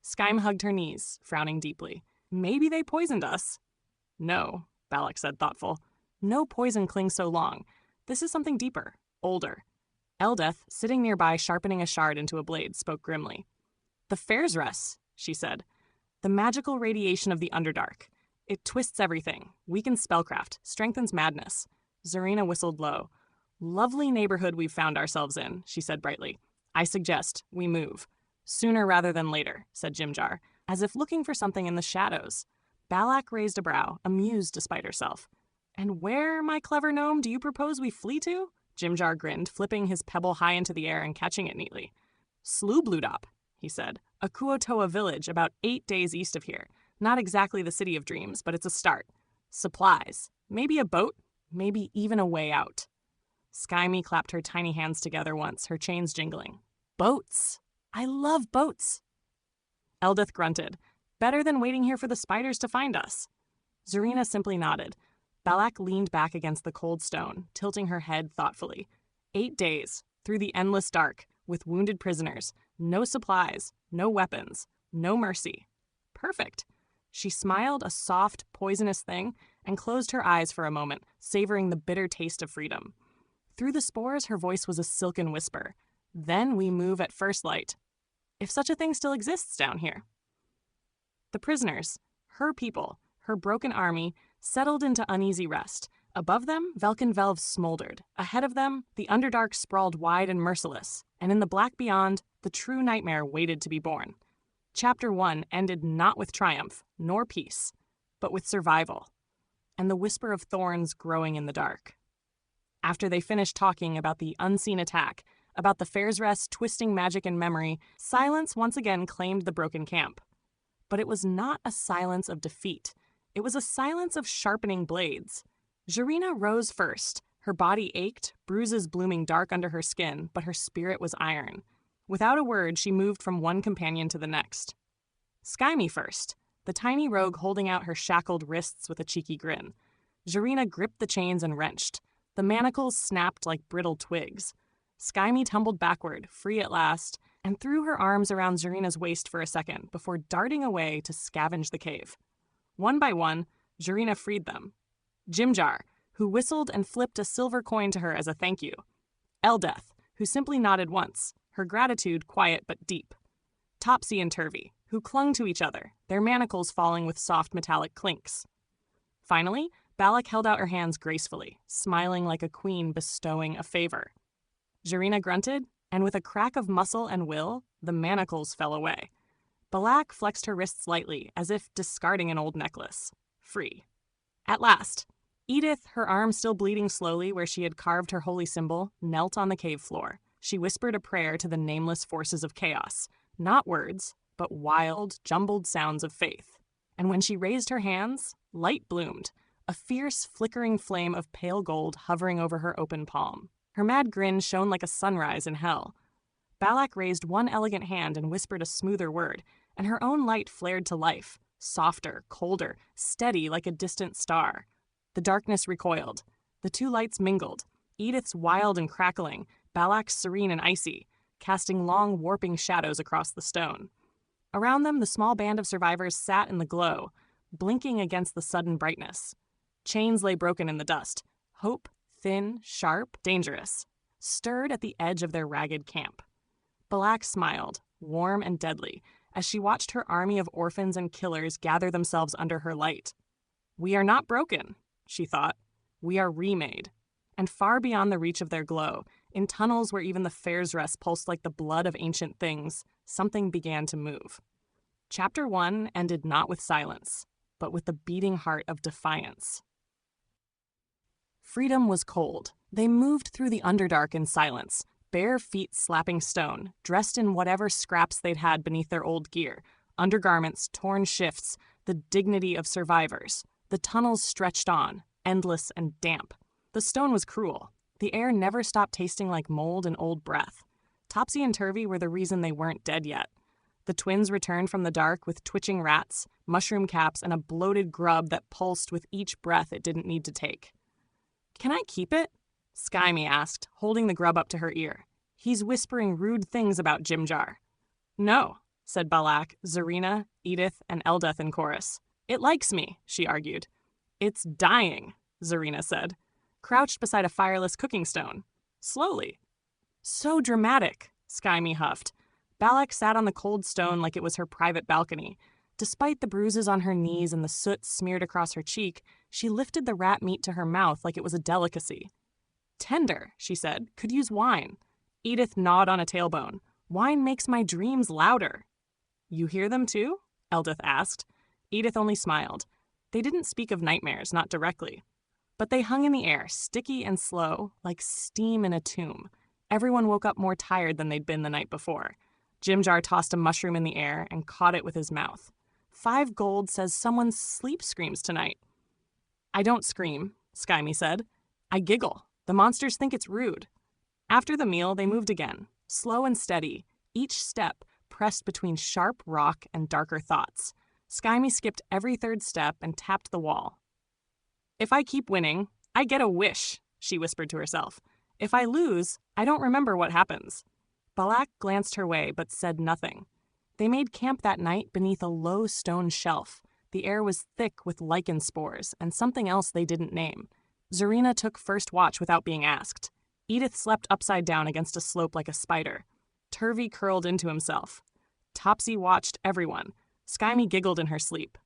Skyme hugged her knees, frowning deeply. "Maybe they poisoned us." "No," Balak said, thoughtful. "No poison clings so long. This is something deeper, older." Eldeth, sitting nearby sharpening a shard into a blade, spoke grimly. "The Fairsress," she said. "The magical radiation of the Underdark. It twists everything, weakens spellcraft, strengthens madness." Zarina whistled low. "Lovely neighborhood we've found ourselves in," she said brightly. "I suggest we move. Sooner rather than later," said Jimjar, as if looking for something in the shadows. Balak raised a brow, amused despite herself. "And where, my clever gnome, do you propose we flee to?" Jimjar grinned, flipping his pebble high into the air and catching it neatly. "Slubludop," he said. "A Kuotoa village about 8 days east of here. Not exactly the city of dreams, but it's a start. Supplies. Maybe a boat. Maybe even a way out." Skyme clapped her tiny hands together once, her chains jingling. "Boats! I love boats!" Eldith grunted. "Better than waiting here for the spiders to find us." Zarina simply nodded. Balak leaned back against the cold stone, tilting her head thoughtfully. 8 days, through the endless dark, with wounded prisoners, no supplies, no weapons, no mercy. Perfect. She smiled a soft, poisonous thing and closed her eyes for a moment, savoring the bitter taste of freedom. Through the spores, her voice was a silken whisper. "Then we move at first light. If such a thing still exists down here." The prisoners, her people, her broken army, settled into uneasy rest. Above them, Velkenvelv smoldered. Ahead of them, the Underdark sprawled wide and merciless. And in the black beyond, the true nightmare waited to be born. Chapter 1 ended not with triumph, nor peace, but with survival. and the whisper of thorns growing in the dark. After they finished talking about the unseen attack, about the Fair's Rest twisting magic and memory, silence once again claimed the broken camp. But it was not a silence of defeat. It was a silence of sharpening blades. Jarina rose first. Her body ached, bruises blooming dark under her skin, but her spirit was iron. Without a word, she moved from one companion to the next. Skyme first, the tiny rogue holding out her shackled wrists with a cheeky grin. Jarina gripped the chains and wrenched. The manacles snapped like brittle twigs. Skyme tumbled backward, free at last, and threw her arms around Jarina's waist for a second before darting away to scavenge the cave. One by one, Jarina freed them. Jimjar, who whistled and flipped a silver coin to her as a thank you. Eldeth, who simply nodded once, her gratitude quiet but deep. Topsy and Turvy, who clung to each other, their manacles falling with soft metallic clinks. Finally, Balak held out her hands gracefully, smiling like a queen bestowing a favor. Jarina grunted, and with a crack of muscle and will, the manacles fell away. Balak flexed her wrists lightly, as if discarding an old necklace. Free. At last, Edith, her arm still bleeding slowly where she had carved her holy symbol, knelt on the cave floor. She whispered a prayer to the nameless forces of chaos. Not words, but wild, jumbled sounds of faith. And when she raised her hands, light bloomed, a fierce, flickering flame of pale gold hovering over her open palm. Her mad grin shone like a sunrise in hell. Balak raised one elegant hand and whispered a smoother word, and her own light flared to life, softer, colder, steady like a distant star. The darkness recoiled. The two lights mingled, Edith's wild and crackling, Balak's serene and icy, casting long, warping shadows across the stone. Around them, the small band of survivors sat in the glow, blinking against the sudden brightness. Chains lay broken in the dust. Hope, thin, sharp, dangerous, stirred at the edge of their ragged camp. Balak smiled, warm and deadly, as she watched her army of orphans and killers gather themselves under her light. We are not broken, she thought. We are remade. And far beyond the reach of their glow, in tunnels where even the Fair's Rest pulsed like the blood of ancient things, something began to move. Chapter 1 ended not with silence, but with the beating heart of defiance. Freedom was cold. They moved through the Underdark in silence, bare feet slapping stone, dressed in whatever scraps they'd had beneath their old gear, undergarments, torn shifts, the dignity of survivors. The tunnels stretched on, endless and damp. The stone was cruel. The air never stopped tasting like mold and old breath. Topsy and Turvy were the reason they weren't dead yet. The twins returned from the dark with twitching rats, mushroom caps, and a bloated grub that pulsed with each breath it didn't need to take. Can I keep it? Skyme asked, holding the grub up to her ear. He's whispering rude things about Jimjar. No, said Balak, Zarina, Edith, and Eldeth in chorus. It likes me, she argued. It's dying, Zarina said, crouched beside a fireless cooking stone. Slowly. So dramatic, Skyme huffed. Balak sat on the cold stone like it was her private balcony. Despite the bruises on her knees and the soot smeared across her cheek, she lifted the rat meat to her mouth like it was a delicacy. Tender, she said, could use wine. Edith gnawed on a tailbone. Wine makes my dreams louder. You hear them too? Eldeth asked. Edith only smiled. They didn't speak of nightmares, not directly. But they hung in the air, sticky and slow, like steam in a tomb. Everyone woke up more tired than they'd been the night before. Jimjar tossed a mushroom in the air and caught it with his mouth. 5 gold says someone sleep screams tonight. I don't scream, Skyme said. I giggle. The monsters think it's rude. After the meal, they moved again, slow and steady, each step pressed between sharp rock and darker thoughts. Skyme skipped every third step and tapped the wall. If I keep winning, I get a wish, she whispered to herself. If I lose, I don't remember what happens. Balak glanced her way but said nothing. They made camp that night beneath a low stone shelf. The air was thick with lichen spores and something else they didn't name. Zarina took first watch without being asked. Edith slept upside down against a slope like a spider. Turvy curled into himself. Topsy watched everyone. Skyme giggled in her sleep.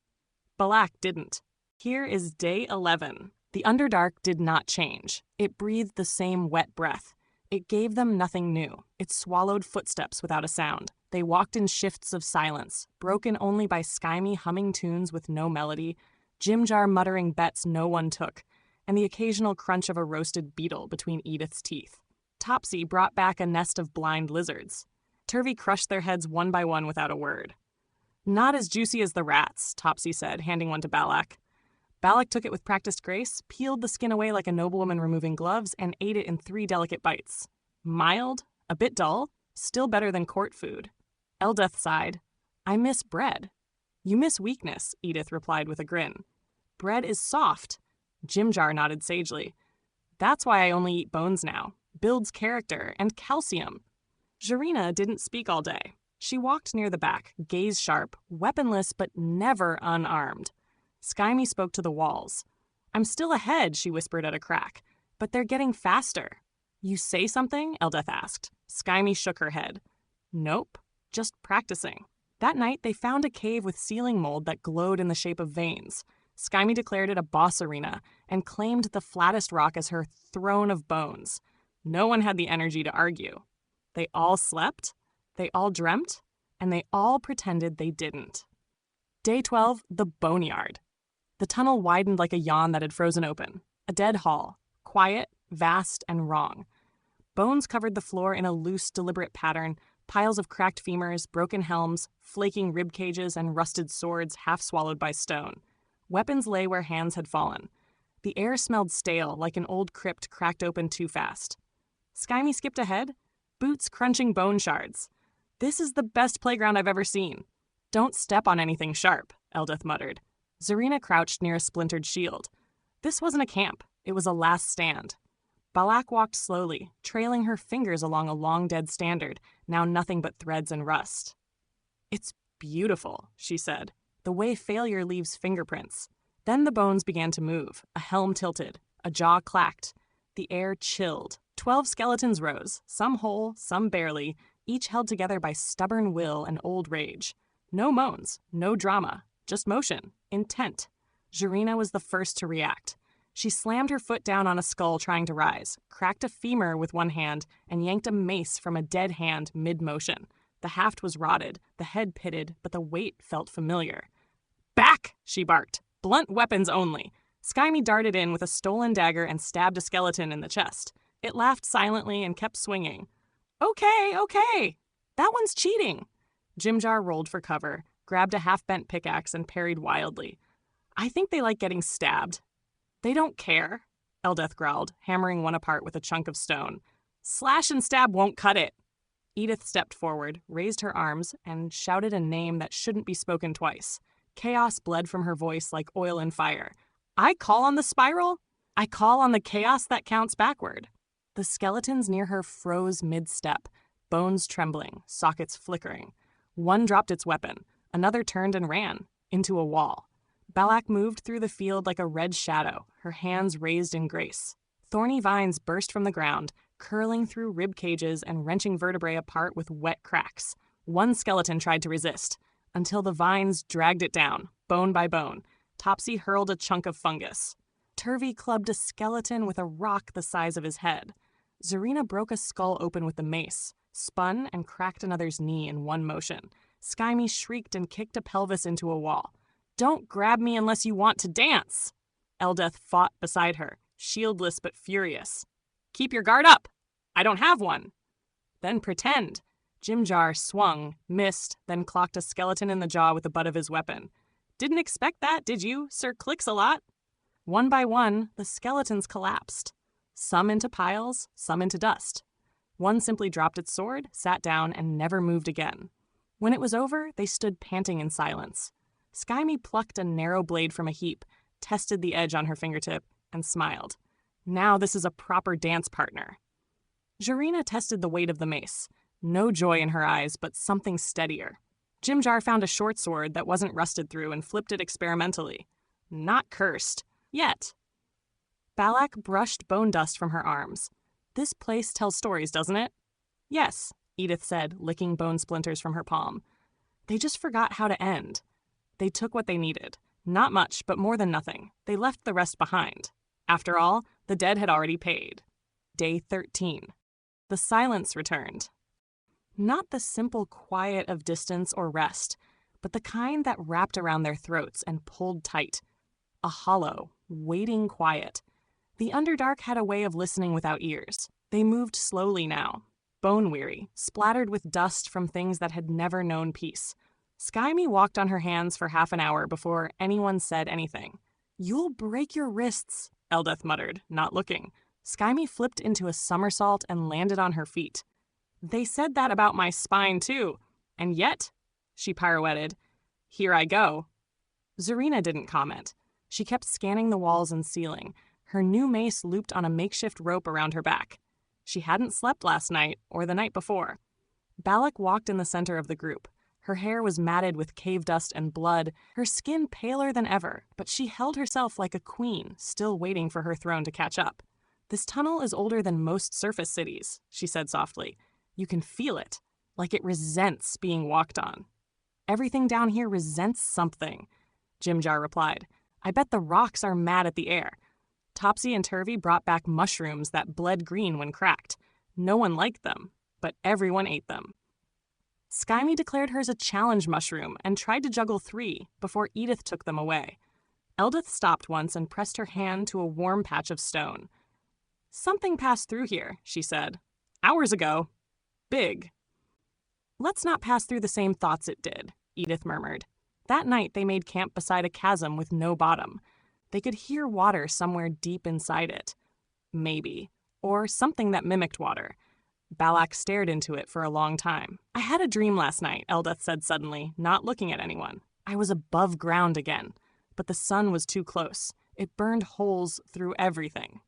Balak didn't. Here is day 11. The Underdark did not change. It breathed the same wet breath. It gave them nothing new. It swallowed footsteps without a sound. They walked in shifts of silence, broken only by Skyme humming tunes with no melody, Jimjar muttering bets no one took, and the occasional crunch of a roasted beetle between Edith's teeth. Topsy brought back a nest of blind lizards. Turvy crushed their heads one by one without a word. "Not as juicy as the rats," Topsy said, handing one to Balak. Balak took it with practiced grace, peeled the skin away like a noblewoman removing gloves, and ate it in 3 delicate bites. Mild, a bit dull, still better than court food. Eldeth sighed. "I miss bread." "You miss weakness," Edith replied with a grin. "Bread is soft." Jimjar nodded sagely. "That's why I only eat bones now. Builds character and calcium." Jarina didn't speak all day. She walked near the back, gaze sharp, weaponless but never unarmed. Skyme spoke to the walls. "I'm still ahead," she whispered at a crack, "but they're getting faster." "You say something?" Eldeth asked. Skyme shook her head. "Nope, just practicing." That night, they found a cave with ceiling mold that glowed in the shape of veins. Skyme declared it a boss arena and claimed the flattest rock as her throne of bones. No one had the energy to argue. They all slept, they all dreamt, and they all pretended they didn't. Day 12, the Boneyard. The tunnel widened like a yawn that had frozen open. A dead hall, quiet, vast, and wrong. Bones covered the floor in a loose, deliberate pattern, piles of cracked femurs, broken helms, flaking rib cages, and rusted swords half swallowed by stone. Weapons lay where hands had fallen. The air smelled stale, like an old crypt cracked open too fast. Skyme skipped ahead, boots crunching bone shards. "This is the best playground I've ever seen." "Don't step on anything sharp," Eldeth muttered. Zarina crouched near a splintered shield. This wasn't a camp. It was a last stand. Balak walked slowly, trailing her fingers along a long-dead standard, now nothing but threads and rust. "It's beautiful," she said, "the way failure leaves fingerprints." Then the bones began to move. A helm tilted. A jaw clacked. The air chilled. 12 skeletons rose, some whole, some barely, each held together by stubborn will and old rage. No moans, no drama, just motion, intent. Jarina was the first to react. She slammed her foot down on a skull trying to rise, cracked a femur with one hand, and yanked a mace from a dead hand mid-motion. The haft was rotted, the head pitted, but the weight felt familiar. "Back!" she barked. "Blunt weapons only." Skyme darted in with a stolen dagger and stabbed a skeleton in the chest. It laughed silently and kept swinging. Okay. That one's cheating." Jimjar rolled for cover, grabbed a half-bent pickaxe, and parried wildly. "I think they like getting stabbed." "They don't care," Eldeth growled, hammering one apart with a chunk of stone. "Slash and stab won't cut it." Edith stepped forward, raised her arms, and shouted a name that shouldn't be spoken twice. Chaos bled from her voice like oil and fire. "I call on the spiral. I call on the chaos that counts backward." The skeletons near her froze mid-step, bones trembling, sockets flickering. One dropped its weapon. Another turned and ran, into a wall. Balak moved through the field like a red shadow, her hands raised in grace. Thorny vines burst from the ground, curling through rib cages and wrenching vertebrae apart with wet cracks. One skeleton tried to resist, until the vines dragged it down, bone by bone. Topsy hurled a chunk of fungus. Turvy clubbed a skeleton with a rock the size of his head. Zarina broke a skull open with the mace, spun and cracked another's knee in one motion. Skyme shrieked and kicked a pelvis into a wall. "Don't grab me unless you want to dance!" Eldeth fought beside her, shieldless but furious. "Keep your guard up! I don't have one!" "Then pretend." Jimjar swung, missed, then clocked a skeleton in the jaw with the butt of his weapon. "Didn't expect that, did you, Sir Clicks-a-Lot?" One by one, the skeletons collapsed. Some into piles, some into dust. One simply dropped its sword, sat down, and never moved again. When it was over, they stood panting in silence. Skyme plucked a narrow blade from a heap, tested the edge on her fingertip, and smiled. Now this is a proper dance partner. Jarina tested the weight of the mace. No joy in her eyes, but something steadier. Jimjar found a short sword that wasn't rusted through and flipped it experimentally. Not cursed. Yet. Balak brushed bone dust from her arms. "This place tells stories, doesn't it?" "Yes," Edith said, licking bone splinters from her palm. "They just forgot how to end. They took what they needed. Not much, but more than nothing. They left the rest behind. After all, the dead had already paid." Day 13. The silence returned. Not the simple quiet of distance or rest, but the kind that wrapped around their throats and pulled tight. a hollow, waiting quiet. The Underdark had a way of listening without ears. They moved slowly now, bone-weary, splattered with dust from things that had never known peace. Skyme walked on her hands for half an hour before anyone said anything. "You'll break your wrists," Eldeth muttered, not looking. Skyme flipped into a somersault and landed on her feet. "They said that about my spine, too. And yet," she pirouetted, "here I go." Zarina didn't comment. She kept scanning the walls and ceiling, her new mace looped on a makeshift rope around her back. She hadn't slept last night or the night before. Balak walked in the center of the group. Her hair was matted with cave dust and blood, her skin paler than ever, but she held herself like a queen, still waiting for her throne to catch up. "This tunnel is older than most surface cities," she said softly. "You can feel it, like it resents being walked on." "Everything down here resents something," Jimjar replied. "I bet the rocks are mad at the air." Topsy and Turvy brought back mushrooms that bled green when cracked. No one liked them, but everyone ate them. Skyme declared hers a challenge mushroom and tried to juggle 3 before Edith took them away. Eldeth stopped once and pressed her hand to a warm patch of stone. "Something passed through here," she said. "Hours ago. Big." "Let's not pass through the same thoughts it did," Edith murmured. That night they made camp beside a chasm with no bottom. They could hear water somewhere deep inside it. Maybe. Or something that mimicked water. Balak stared into it for a long time. "I had a dream last night," Eldeth said suddenly, not looking at anyone. "I was above ground again. But the sun was too close. It burned holes through everything."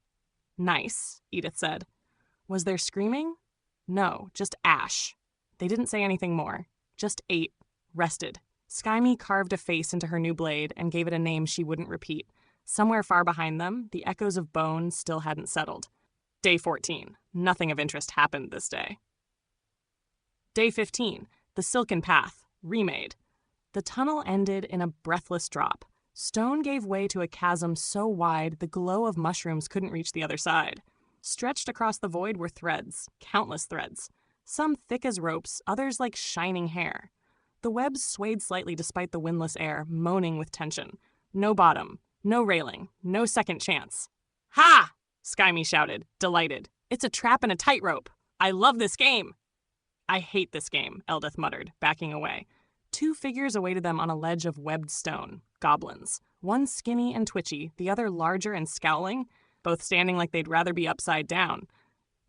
"Nice," Edith said. "Was there screaming?" "No, just ash." They didn't say anything more. Just ate. Rested. Skyme carved a face into her new blade and gave it a name she wouldn't repeat. Somewhere far behind them, the echoes of bone still hadn't settled. Day 14. Nothing of interest happened this day. Day 15. The Silken Path. Remade. The tunnel ended in a breathless drop. Stone gave way to a chasm so wide the glow of mushrooms couldn't reach the other side. Stretched across the void were threads, countless threads. Some thick as ropes, others like shining hair. The webs swayed slightly despite the windless air, moaning with tension. No bottom, no railing, no second chance. "Ha!" Skyme shouted, delighted. "It's a trap and a tightrope. I love this game." "I hate this game," Eldeth muttered, backing away. 2 figures awaited them on a ledge of webbed stone, goblins. One skinny and twitchy, the other larger and scowling, both standing like they'd rather be upside down.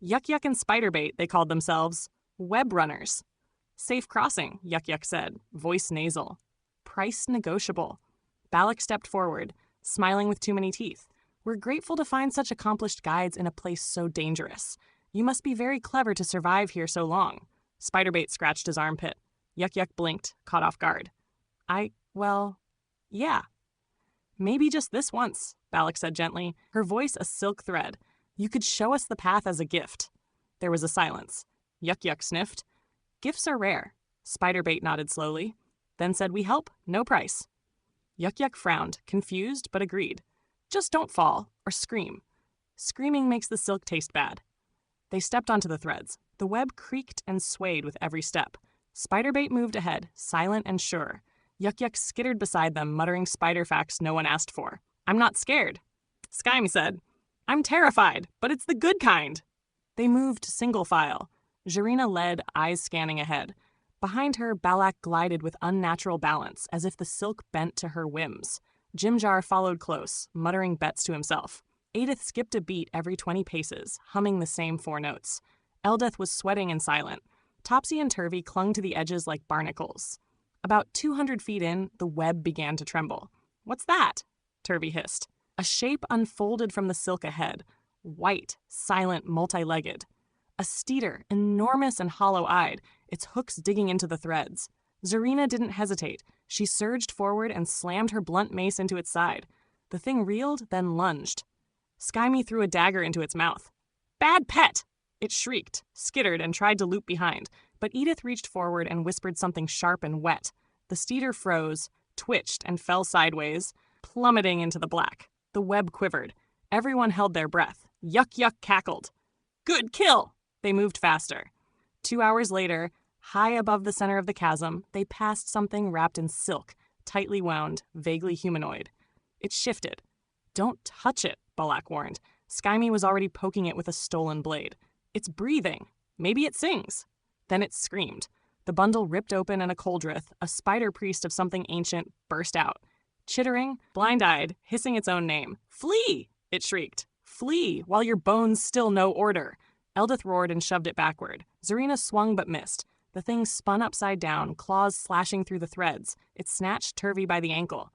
Yuck Yuck and Spiderbait, they called themselves. Web runners. "Safe crossing," Yuck Yuck said, voice nasal. "Price negotiable." Balak stepped forward, smiling with too many teeth. "We're grateful to find such accomplished guides in a place so dangerous. You must be very clever to survive here so long." Spiderbait scratched his armpit. Yuck Yuck blinked, caught off guard. Well, yeah. "Maybe just this once," Balak said gently, her voice a silk thread. "You could show us the path as a gift." There was a silence. Yuck Yuck sniffed. "Gifts are rare." Spiderbait nodded slowly, then said, "We help, no price." Yuck Yuck frowned, confused, but agreed. "Just don't fall, or scream. Screaming makes the silk taste bad." They stepped onto the threads. The web creaked and swayed with every step. Spiderbait moved ahead, silent and sure. Yuck Yuck skittered beside them, muttering spider facts no one asked for. "I'm not scared." Skyme said, "I'm terrified, but it's the good kind." They moved single file. Jarina led, eyes scanning ahead. Behind her, Balak glided with unnatural balance, as if the silk bent to her whims. Jimjar followed close, muttering bets to himself. Edith skipped a beat every 20 paces, humming the same 4 notes. Eldeth was sweating and silent. Topsy and Turvy clung to the edges like barnacles. About 200 feet in, the web began to tremble. "What's that?" Turvy hissed. A shape unfolded from the silk ahead. White, silent, multi-legged. A steeder, enormous and hollow-eyed, its hooks digging into the threads. Zarina didn't hesitate. She surged forward and slammed her blunt mace into its side. The thing reeled, then lunged. Skyme threw a dagger into its mouth. "Bad pet!" It shrieked, skittered, and tried to loop behind, but Edith reached forward and whispered something sharp and wet. The steeder froze, twitched, and fell sideways, plummeting into the black. The web quivered. Everyone held their breath. Yuck Yuck cackled. "Good kill!" They moved faster. 2 hours later, high above the center of the chasm, they passed something wrapped in silk, tightly wound, vaguely humanoid. It shifted. Don't touch it, Balak warned. Skyme was already poking it with a stolen blade. It's breathing. Maybe it sings. Then it screamed. The bundle ripped open and a Coldrith, a spider priest of something ancient, burst out. Chittering, blind-eyed, hissing its own name. Flee! It shrieked. Flee, while your bones still know order. Eldith roared and shoved it backward. Zarina swung but missed. The thing spun upside down, claws slashing through the threads. It snatched Turvey by the ankle.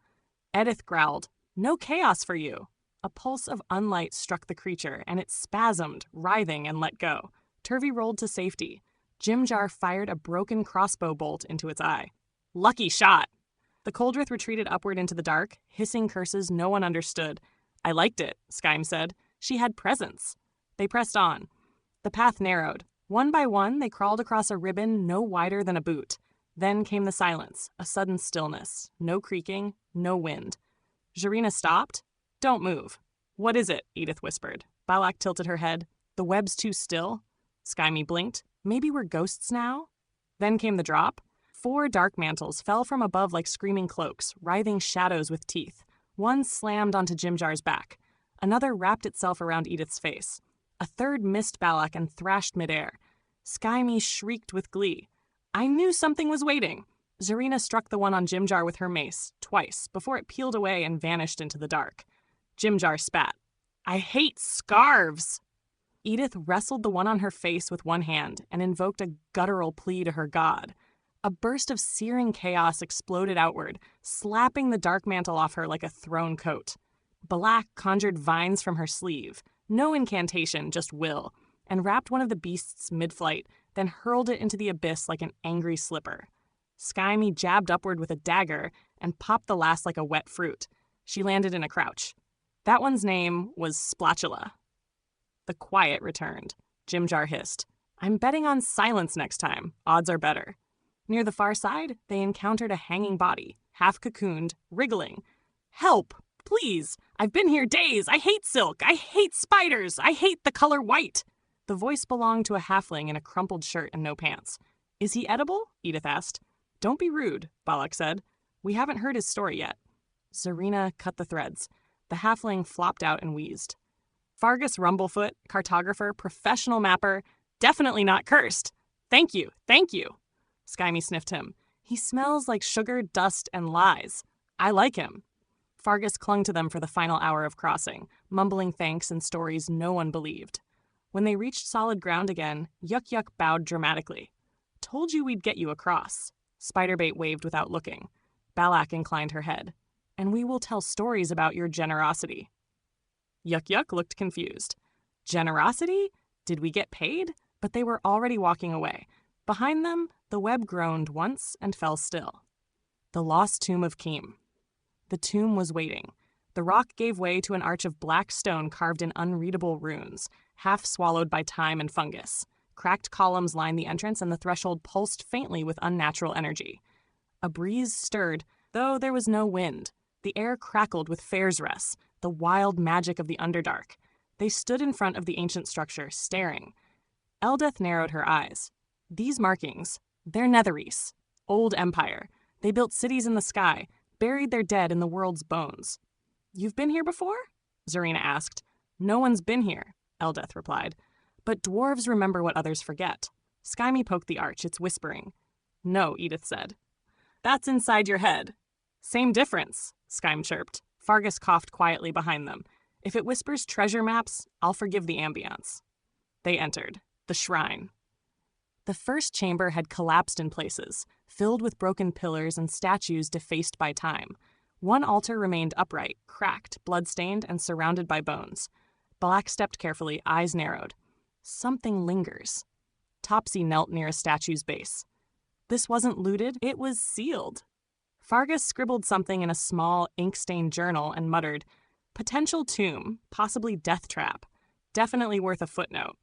Edith growled, "No chaos for you." A pulse of unlight struck the creature, and it spasmed, writhing, and let go. Turvey rolled to safety. Jimjar fired a broken crossbow bolt into its eye. Lucky shot! The Coldrith retreated upward into the dark, hissing curses no one understood. I liked it, Skyme said. She had presence. They pressed on. The path narrowed. One by one, they crawled across a ribbon no wider than a boot. Then came the silence, a sudden stillness. No creaking, no wind. Zarina stopped. Don't move. What is it? Edith whispered. Balak tilted her head. The web's too still. Skyme blinked. Maybe we're ghosts now? Then came the drop. 4 dark mantles fell from above like screaming cloaks, writhing shadows with teeth. One slammed onto Jimjar's back. Another wrapped itself around Edith's face. A third missed Balak and thrashed midair. Skyme shrieked with glee. I knew something was waiting. Zarina struck the one on Jimjar with her mace, twice, before it peeled away and vanished into the dark. Jimjar spat. I hate scarves! Edith wrestled the one on her face with one hand and invoked a guttural plea to her god. A burst of searing chaos exploded outward, slapping the dark mantle off her like a thrown coat. Balak conjured vines from her sleeve, no incantation, just will, and wrapped one of the beasts mid-flight, then hurled it into the abyss like an angry slipper. Skyme jabbed upward with a dagger and popped the last like a wet fruit. She landed in a crouch. That one's name was Splatula. The quiet returned. Jimjar hissed. I'm betting on silence next time. Odds are better. Near the far side, they encountered a hanging body, half cocooned, wriggling. Help! Please! I've been here days! I hate silk! I hate spiders! I hate the color white! The voice belonged to a halfling in a crumpled shirt and no pants. Is he edible? Edith asked. Don't be rude, Balak said. We haven't heard his story yet. Zarina cut the threads. The halfling flopped out and wheezed. Fargus Rumblefoot, cartographer, professional mapper, definitely not cursed. Thank you, thank you. Skyme sniffed him. He smells like sugar, dust, and lies. I like him. Fargus clung to them for the final hour of crossing, mumbling thanks and stories no one believed. When they reached solid ground again, Yuck Yuck bowed dramatically. Told you we'd get you across. Spiderbait waved without looking. Balak inclined her head. And we will tell stories about your generosity. Yuck Yuck looked confused. Generosity? Did we get paid? But they were already walking away. Behind them, the web groaned once and fell still. The lost tomb of Keem. The tomb was waiting. The rock gave way to an arch of black stone carved in unreadable runes, half swallowed by time and fungus. Cracked columns lined the entrance, and the threshold pulsed faintly with unnatural energy. A breeze stirred, though there was no wind. The air crackled with Fairsress, the wild magic of the Underdark. They stood in front of the ancient structure, staring. Eldeth narrowed her eyes. These markings, they're Netherese, old empire. They built cities in the sky, buried their dead in the world's bones. You've been here before? Zarina asked. No one's been here, Eldeth replied. But dwarves remember what others forget. Skyme poked the arch, its whispering. No, Edith said. That's inside your head. Same difference, Skyme chirped. Fargus coughed quietly behind them. If it whispers treasure maps, I'll forgive the ambience. They entered. The shrine. The first chamber had collapsed in places, filled with broken pillars and statues defaced by time. One altar remained upright, cracked, blood-stained, and surrounded by bones. Balak stepped carefully, eyes narrowed. Something lingers. Topsy knelt near a statue's base. This wasn't looted, it was sealed. Fargus scribbled something in a small, ink-stained journal and muttered, potential tomb, possibly death trap. Definitely worth a footnote.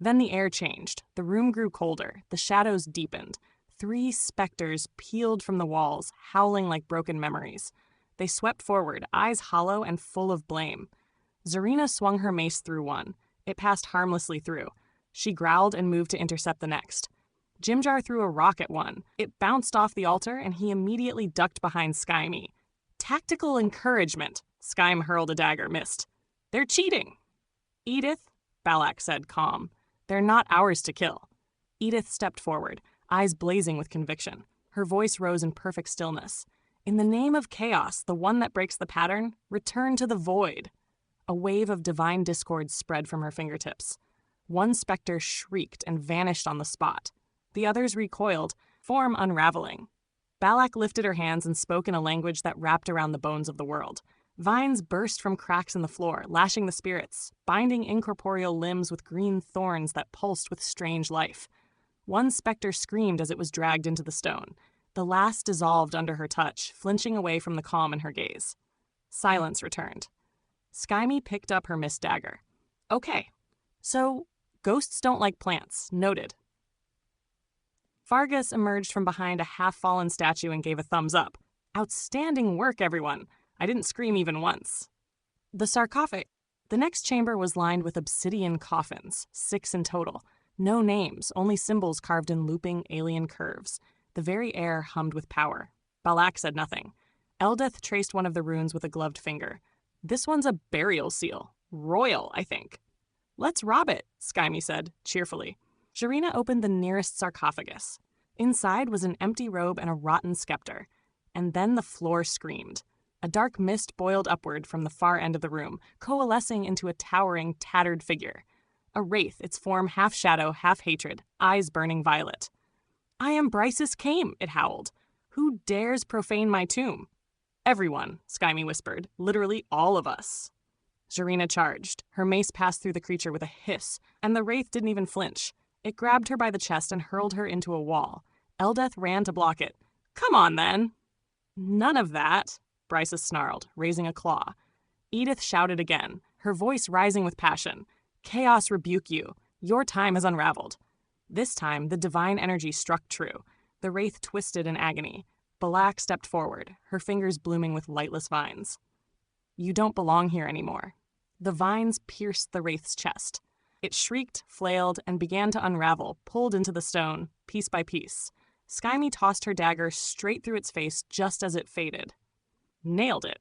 Then the air changed. The room grew colder. The shadows deepened. 3 specters peeled from the walls, howling like broken memories. They swept forward, eyes hollow and full of blame. Zarina swung her mace through one. It passed harmlessly through. She growled and moved to intercept the next. Jimjar threw a rock at one. It bounced off the altar, and he immediately ducked behind Skyme. Tactical encouragement, Skyme hurled a dagger, missed. They're cheating. Edith, Balak said, calm. They're not ours to kill. Edith stepped forward, eyes blazing with conviction. Her voice rose in perfect stillness. In the name of chaos, the one that breaks the pattern, return to the void. A wave of divine discord spread from her fingertips. One specter shrieked and vanished on the spot. The others recoiled, form unraveling. Balak lifted her hands and spoke in a language that wrapped around the bones of the world. Vines burst from cracks in the floor, lashing the spirits, binding incorporeal limbs with green thorns that pulsed with strange life. One specter screamed as it was dragged into the stone. The last dissolved under her touch, flinching away from the calm in her gaze. Silence returned. Skyme picked up her missed dagger. Okay, so ghosts don't like plants, noted. Fargus emerged from behind a half-fallen statue and gave a thumbs up. Outstanding work, everyone. I didn't scream even once. The sarcophagus. The next chamber was lined with obsidian coffins, 6 in total. No names, only symbols carved in looping alien curves. The very air hummed with power. Balak said nothing. Eldeth traced one of the runes with a gloved finger. This one's a burial seal. Royal, I think. Let's rob it, Skyme said, cheerfully. Jarina opened the nearest sarcophagus. Inside was an empty robe and a rotten scepter. And then the floor screamed. A dark mist boiled upward from the far end of the room, coalescing into a towering, tattered figure. A wraith, its form half shadow, half hatred, eyes burning violet. I am Bryce's Came, it howled. Who dares profane my tomb? Everyone, Skyme whispered, literally all of us. Jarina charged. Her mace passed through the creature with a hiss, and the wraith didn't even flinch. It grabbed her by the chest and hurled her into a wall. Eldeth ran to block it. Come on, then. None of that, Bryce snarled, raising a claw. Edith shouted again, her voice rising with passion. Chaos rebuke you. Your time has unraveled. This time, the divine energy struck true. The wraith twisted in agony. Balak stepped forward, her fingers blooming with lightless vines. You don't belong here anymore. The vines pierced the wraith's chest. It shrieked, flailed, and began to unravel, pulled into the stone, piece by piece. Skyme tossed her dagger straight through its face just as it faded. Nailed it.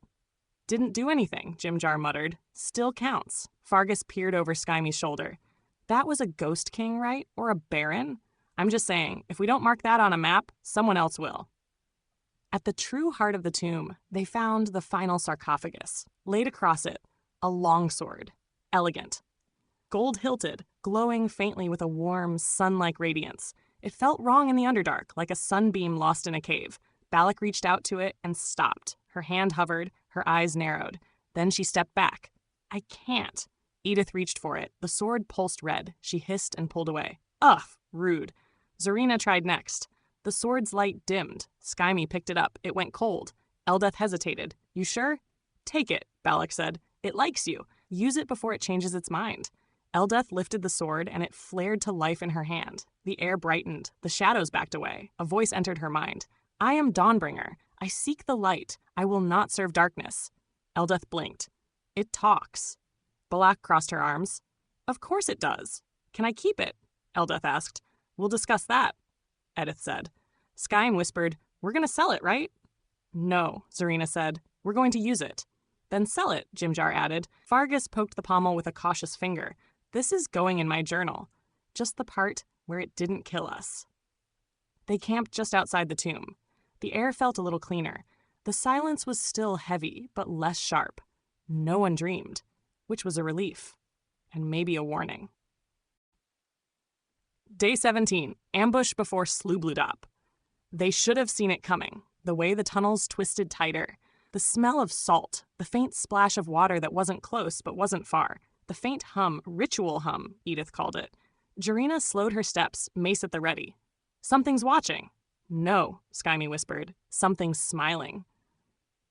Didn't do anything, Jimjar muttered. Still counts. Fargus peered over Skyme's shoulder. That was a ghost king, right? Or a baron? I'm just saying, if we don't mark that on a map, someone else will. At the true heart of the tomb, they found the final sarcophagus. Laid across it, a longsword. Elegant. Gold-hilted, glowing faintly with a warm, sun-like radiance. It felt wrong in the Underdark, like a sunbeam lost in a cave. Balak reached out to it and stopped. Her hand hovered, her eyes narrowed. Then she stepped back. I can't. Edith reached for it. The sword pulsed red. She hissed and pulled away. Ugh, rude. Zarina tried next. The sword's light dimmed. Skyme picked it up. It went cold. Eldeth hesitated. You sure? Take it, Balak said. It likes you. Use it before it changes its mind. Eldeth lifted the sword, and it flared to life in her hand. The air brightened. The shadows backed away. A voice entered her mind. I am Dawnbringer. I seek the light. I will not serve darkness. Eldeth blinked. It talks. Balak crossed her arms. Of course it does. Can I keep it? Eldeth asked. We'll discuss that, Edith said. Skyme whispered, We're going to sell it, right? No, Zarina said. We're going to use it. Then sell it, Jimjar added. Fargus poked the pommel with a cautious finger. This is going in my journal. Just the part where it didn't kill us. They camped just outside the tomb. The air felt a little cleaner. The silence was still heavy, but less sharp. No one dreamed, which was a relief, and maybe a warning. Day 17, ambush before Sloobludop. They should have seen it coming, the way the tunnels twisted tighter. The smell of salt, the faint splash of water that wasn't close but wasn't far. The faint hum, ritual hum, Edith called it. Jarina slowed her steps, mace at the ready. Something's watching. No, Skyme whispered. Something's smiling.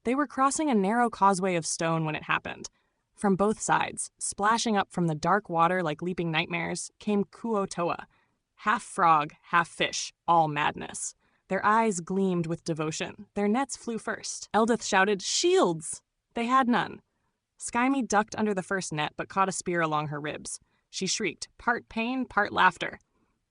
They were crossing a narrow causeway of stone when it happened. From both sides, splashing up from the dark water like leaping nightmares, came Kuotoa. Half frog, half fish, all madness. Their eyes gleamed with devotion. Their nets flew first. Eldeth shouted, Shields! They had none. Skyme ducked under the first net but caught a spear along her ribs. She shrieked, part pain, part laughter.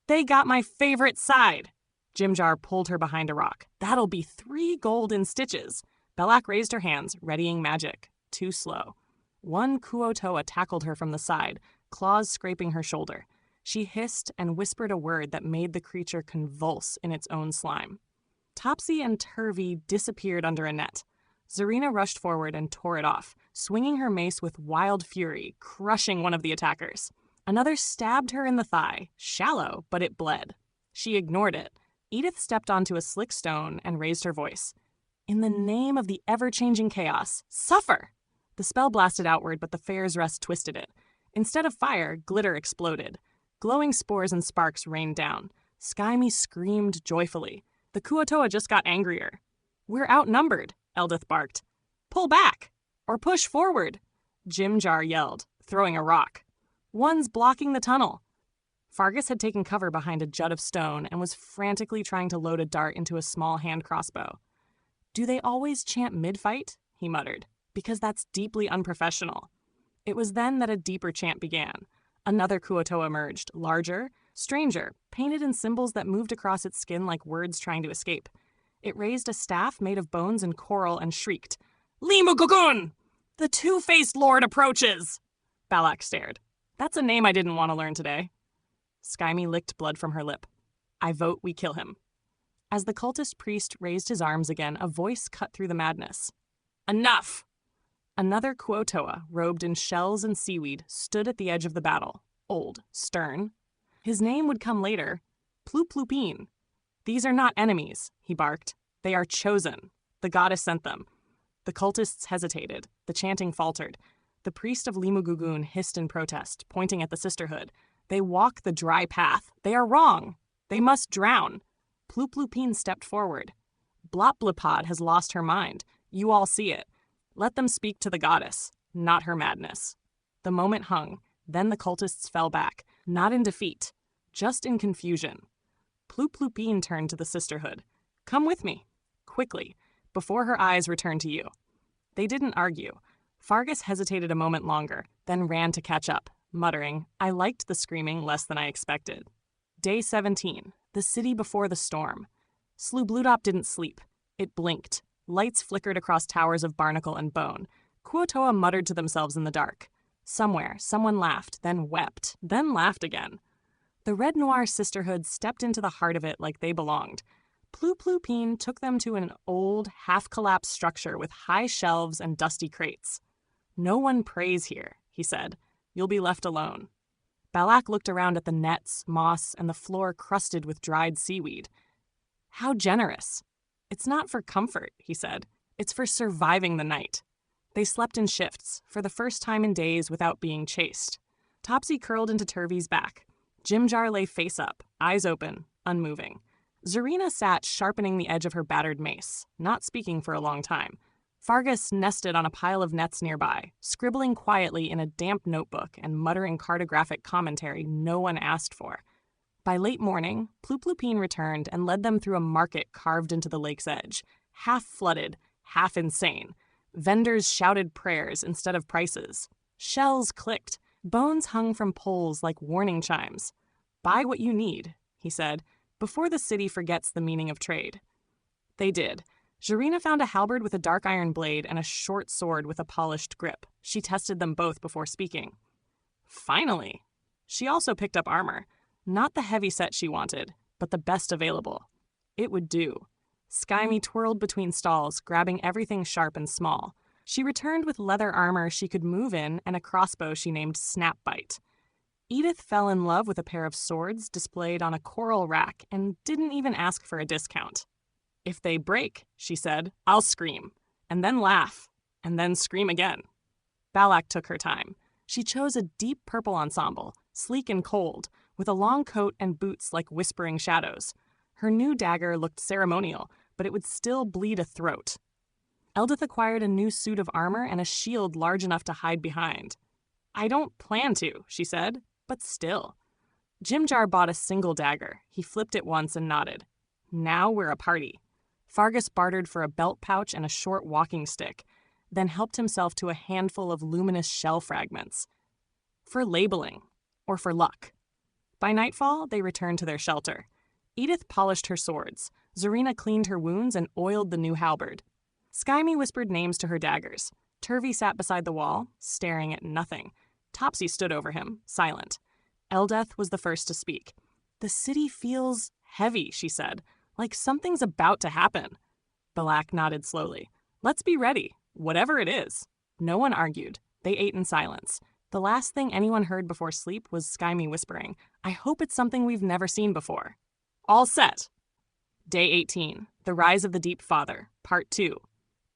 They got my favorite side! Jimjar pulled her behind a rock. That'll be 3 gold in stitches. Balak raised her hands, readying magic. too slow. One Kuo-toa tackled her from the side, claws scraping her shoulder. She hissed and whispered a word that made the creature convulse in its own slime. Topsy and Turvy disappeared under a net. Zarina rushed forward and tore it off, swinging her mace with wild fury, crushing one of the attackers. Another stabbed her in the thigh, shallow, but it bled. She ignored it. Edith stepped onto a slick stone and raised her voice. In the name of the ever-changing chaos, suffer! The spell blasted outward, but the fair's rest twisted it. Instead of fire, glitter exploded. Glowing spores and sparks rained down. Skymie screamed joyfully. The Kuo-toa just got angrier. We're outnumbered, Eldith barked. Pull back! Or push forward! Jimjar yelled, throwing a rock. One's blocking the tunnel. Fargus had taken cover behind a jut of stone and was frantically trying to load a dart into a small hand crossbow. Do they always chant mid-fight? He muttered. Because that's deeply unprofessional. It was then that a deeper chant began. Another Kuo-toa emerged, larger, stranger, painted in symbols that moved across its skin like words trying to escape. It raised a staff made of bones and coral and shrieked, Limu-gugun! The two-faced lord approaches! Balak stared. That's a name I didn't want to learn today. Skymie licked blood from her lip. I vote we kill him. As the cultist priest raised his arms again, a voice cut through the madness. Enough! Another Kuo-toa, robed in shells and seaweed, stood at the edge of the battle, old, stern. His name would come later, Ploop-Ploopeen. These are not enemies, he barked. They are chosen. The goddess sent them. The cultists hesitated. The chanting faltered. The priest of Limu-gugun hissed in protest, pointing at the sisterhood. They walk the dry path. They are wrong. They must drown. Ploop-Ploopeen stepped forward. Blop-Blipod has lost her mind. You all see it. Let them speak to the goddess, not her madness. The moment hung. Then the cultists fell back, not in defeat, just in confusion. Ploop-Ploopeen turned to the sisterhood. Come with me, quickly, before her eyes returned to you. They didn't argue. Fargus hesitated a moment longer, then ran to catch up, muttering, I liked the screaming less than I expected. Day 17, the city before the storm. Slubloodop didn't sleep. It blinked. Lights flickered across towers of barnacle and bone. Kuo-toa muttered to themselves in the dark. Somewhere, someone laughed, then wept, then laughed again. The Red Noir Sisterhood stepped into the heart of it like they belonged. Ploop-Ploopeen took them to an old, half-collapsed structure with high shelves and dusty crates. No one prays here, he said. You'll be left alone. Balak looked around at the nets, moss, and the floor crusted with dried seaweed. How generous. It's not for comfort, he said. It's for surviving the night. They slept in shifts, for the first time in days without being chased. Topsy curled into Turvy's back. Jimjar lay face up, eyes open, unmoving. Zarina sat sharpening the edge of her battered mace, not speaking for a long time. Fargus nested on a pile of nets nearby, scribbling quietly in a damp notebook and muttering cartographic commentary no one asked for. By late morning, Ploop-Ploopeen returned and led them through a market carved into the lake's edge, half flooded, half insane. Vendors shouted prayers instead of prices. Shells clicked. Bones hung from poles like warning chimes. Buy what you need, he said, before the city forgets the meaning of trade. They did. Zarina found a halberd with a dark iron blade and a short sword with a polished grip. She tested them both before speaking. Finally! She also picked up armor. Not the heavy set she wanted, but the best available. It would do. Skymie twirled between stalls, grabbing everything sharp and small. She returned with leather armor she could move in and a crossbow she named Snapbite. Edith fell in love with a pair of swords displayed on a coral rack and didn't even ask for a discount. If they break, she said, I'll scream, and then laugh, and then scream again. Balak took her time. She chose a deep purple ensemble, sleek and cold, with a long coat and boots like whispering shadows. Her new dagger looked ceremonial, but it would still bleed a throat. Eldith acquired a new suit of armor and a shield large enough to hide behind. I don't plan to, she said, but still. Jimjar bought a single dagger. He flipped it once and nodded. Now we're a party. Fargus bartered for a belt pouch and a short walking stick, then helped himself to a handful of luminous shell fragments. For labeling, or for luck. By nightfall, they returned to their shelter. Edith polished her swords. Zarina cleaned her wounds and oiled the new halberd. Skymie whispered names to her daggers. Turvey sat beside the wall, staring at nothing. Topsy stood over him, silent. Eldeth was the first to speak. "The city feels heavy," she said, "like something's about to happen." Balak nodded slowly. "Let's be ready, whatever it is." No one argued. They ate in silence. The last thing anyone heard before sleep was Skyme whispering, "I hope it's something we've never seen before." All set. Day 18, The Rise of the Deep Father, Part 2.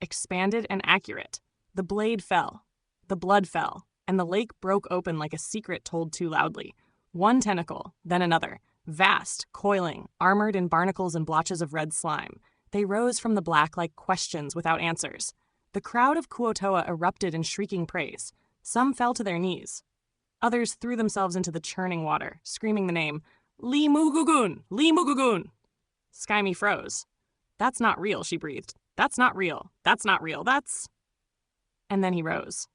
Expanded and accurate. The blade fell. The blood fell, and the lake broke open like a secret told too loudly. One tentacle, then another, vast, coiling, armored in barnacles and blotches of red slime. They rose from the black like questions without answers. The crowd of Kuo-toa erupted in shrieking praise. Some fell to their knees. Others threw themselves into the churning water, screaming the name, "Li Mugugun! Li Mugugun!" Skyme froze. "That's not real," she breathed. "That's not real. That's not real. That's..." And then he rose.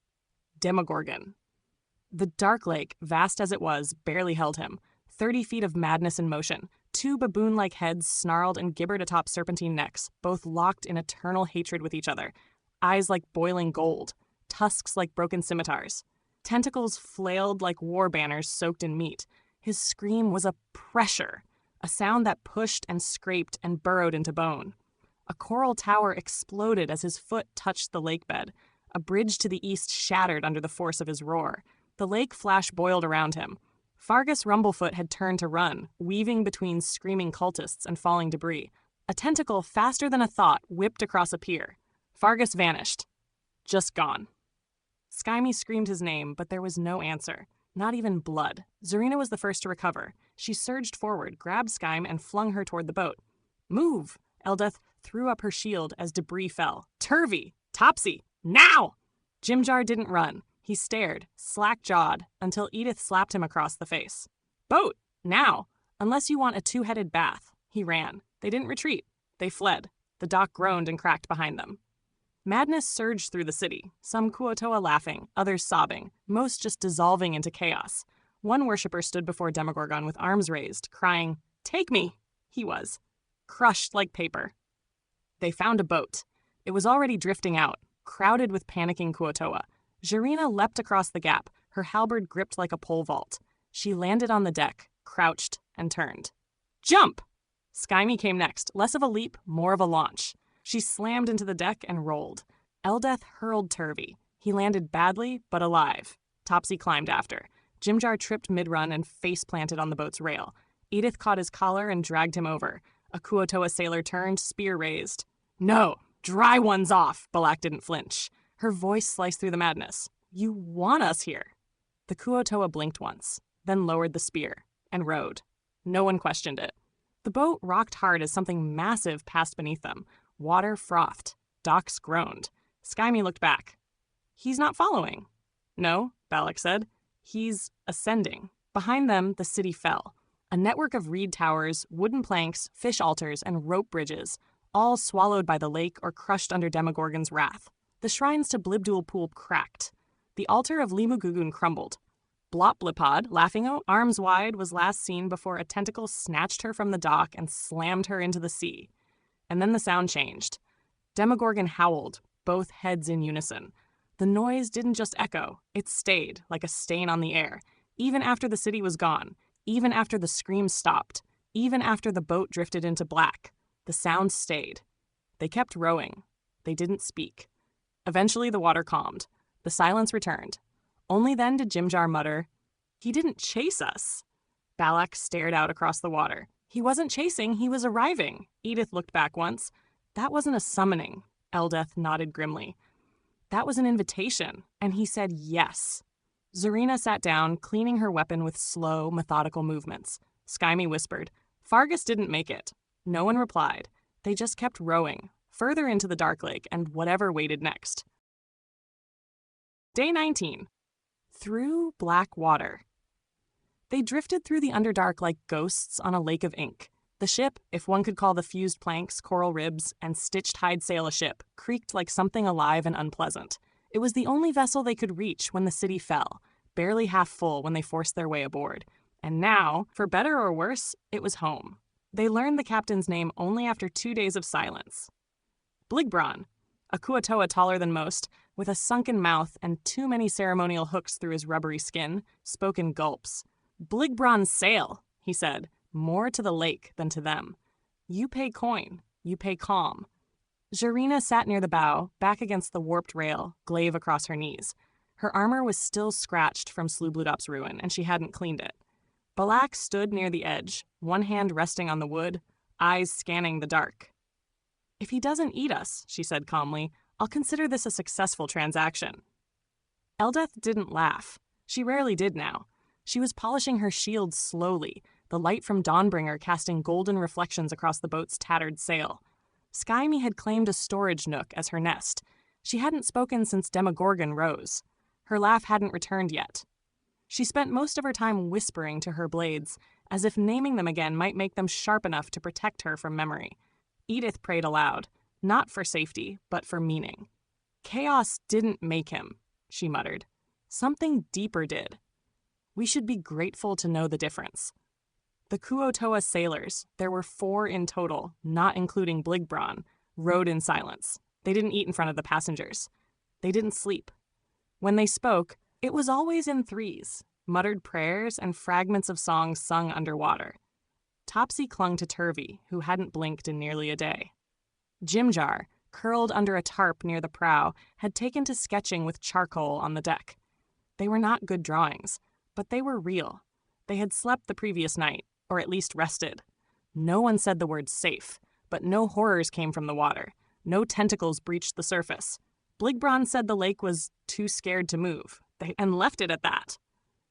Demogorgon. The Darklake, vast as it was, barely held him. 30 feet of madness in motion. 2 baboon-like heads snarled and gibbered atop serpentine necks, both locked in eternal hatred with each other. Eyes like boiling gold. Tusks like broken scimitars. Tentacles flailed like war banners soaked in meat. His scream was a pressure, a sound that pushed and scraped and burrowed into bone. A coral tower exploded as his foot touched the lake bed. A bridge to the east shattered under the force of his roar. The lake flash boiled around him. Fargus Rumblefoot had turned to run, weaving between screaming cultists and falling debris. A tentacle faster than a thought whipped across a pier. Fargus vanished. Just gone. Skyme screamed his name, but there was no answer. Not even blood. Zarina was the first to recover. She surged forward, grabbed Skyme, and flung her toward the boat. "Move!" Eldeth threw up her shield as debris fell. "Turvey! Topsy! Now!" Jimjar didn't run. He stared, slack-jawed, until Edith slapped him across the face. "Boat! Now! Unless you want a 2-headed bath." He ran. They didn't retreat. They fled. The dock groaned and cracked behind them. Madness surged through the city, some Kuo-toa laughing, others sobbing, most just dissolving into chaos. One worshiper stood before Demogorgon with arms raised, crying, "Take me!" He was. Crushed like paper. They found a boat. It was already drifting out, crowded with panicking Kuo-toa. Zarina leapt across the gap, her halberd gripped like a pole vault. She landed on the deck, crouched, and turned. "Jump!" Skyme came next, less of a leap, more of a launch. She slammed into the deck and rolled. Eldeth hurled Turvey. He landed badly, but alive. Topsy climbed after. Jimjar tripped mid-run and face-planted on the boat's rail. Edith caught his collar and dragged him over. A Kuo-toa sailor turned, spear raised. "No! Dry ones off!" Balak didn't flinch. Her voice sliced through the madness. "You want us here." The Kuo-toa blinked once, then lowered the spear, and rowed. No one questioned it. The boat rocked hard as something massive passed beneath them. Water frothed. Docks groaned. Skyme looked back. "He's not following." "No," Balak said. "He's ascending." Behind them, the city fell. A network of reed towers, wooden planks, fish altars, and rope bridges, all swallowed by the lake or crushed under Demogorgon's wrath. The shrines to Blibdoolpool cracked. The altar of Limugugun crumbled. Blop-Blipod, Laughing-O, arms wide, was last seen before a tentacle snatched her from the dock and slammed her into the sea. And then the sound changed. Demogorgon howled, both heads in unison. The noise didn't just echo, it stayed, like a stain on the air, even after the city was gone, even after the screams stopped, even after the boat drifted into black. The sound stayed. They kept rowing. They didn't speak. Eventually the water calmed. The silence returned. Only then did Jimjar mutter, "He didn't chase us." Balak stared out across the water. He wasn't chasing, he was arriving. Edith looked back once. That wasn't a summoning. Eldeth nodded grimly. That was an invitation, and he said yes. Zarina sat down, cleaning her weapon with slow, methodical movements. Skyme whispered, "Fargus didn't make it." No one replied. They just kept rowing, further into the Darklake and whatever waited next. Day 19. Through black water. They drifted through the Underdark like ghosts on a lake of ink. The ship, if one could call the fused planks, coral ribs, and stitched hide sail a ship, creaked like something alive and unpleasant. It was the only vessel they could reach when the city fell, barely half full when they forced their way aboard. And now, for better or worse, it was home. They learned the captain's name only after 2 days of silence. Bligbron, a Kuo-toa taller than most, with a sunken mouth and too many ceremonial hooks through his rubbery skin, spoke in gulps. "Bligbron sail," he said, more to the lake than to them. "You pay coin, you pay calm." Jarina sat near the bow, back against the warped rail, glaive across her knees. Her armor was still scratched from Slubludop's ruin, and she hadn't cleaned it. Balak stood near the edge, one hand resting on the wood, eyes scanning the dark. "If he doesn't eat us," she said calmly, "I'll consider this a successful transaction." Eldeth didn't laugh. She rarely did now. She was polishing her shield slowly, the light from Dawnbringer casting golden reflections across the boat's tattered sail. Skyme had claimed a storage nook as her nest. She hadn't spoken since Demogorgon rose. Her laugh hadn't returned yet. She spent most of her time whispering to her blades, as if naming them again might make them sharp enough to protect her from memory. Edith prayed aloud, not for safety, but for meaning. "Chaos didn't make him," she muttered. "Something deeper did. We should be grateful to know the difference." The Kuotoa sailors, there were 4 in total, not including Bligbron, rowed in silence. They didn't eat in front of the passengers. They didn't sleep. When they spoke, it was always in threes, muttered prayers and fragments of songs sung underwater. Topsy clung to Turvey, who hadn't blinked in nearly a day. Jimjar, curled under a tarp near the prow, had taken to sketching with charcoal on the deck. They were not good drawings, but they were real. They had slept the previous night, or at least rested. No one said the word safe, but no horrors came from the water. No tentacles breached the surface. Bligbron said the lake was too scared to move, and left it at that.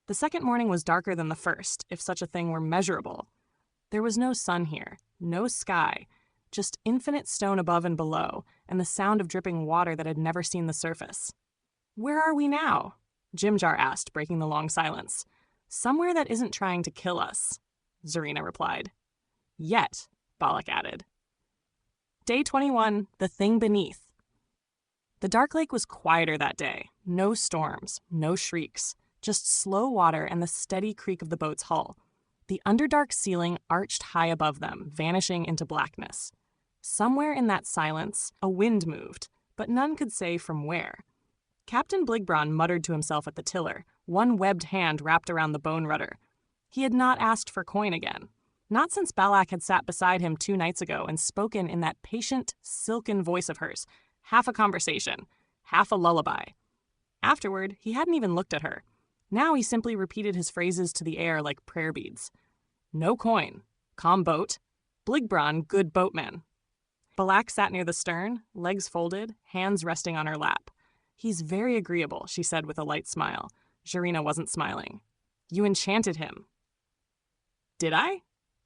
The second morning was darker than the first, if such a thing were measurable. There was no sun here, no sky, just infinite stone above and below, and the sound of dripping water that had never seen the surface. "Where are we now?" Jimjar asked, breaking the long silence. "Somewhere that isn't trying to kill us," Zarina replied. "Yet," Balak added. Day 21, The Thing Beneath. The Darklake was quieter that day. No storms, no shrieks, just slow water and the steady creak of the boat's hull. The Underdark ceiling arched high above them, vanishing into blackness. Somewhere in that silence, a wind moved, but none could say from where. Captain Bligbron muttered to himself at the tiller, one webbed hand wrapped around the bone rudder. He had not asked for coin again. Not since Balak had sat beside him 2 nights ago and spoken in that patient, silken voice of hers, half a conversation, half a lullaby. Afterward, he hadn't even looked at her. Now he simply repeated his phrases to the air like prayer beads. "No coin. Calm boat. Bligbron, good boatman." Balak sat near the stern, legs folded, hands resting on her lap. "He's very agreeable," she said with a light smile. Jarina wasn't smiling. "You enchanted him." "Did I?"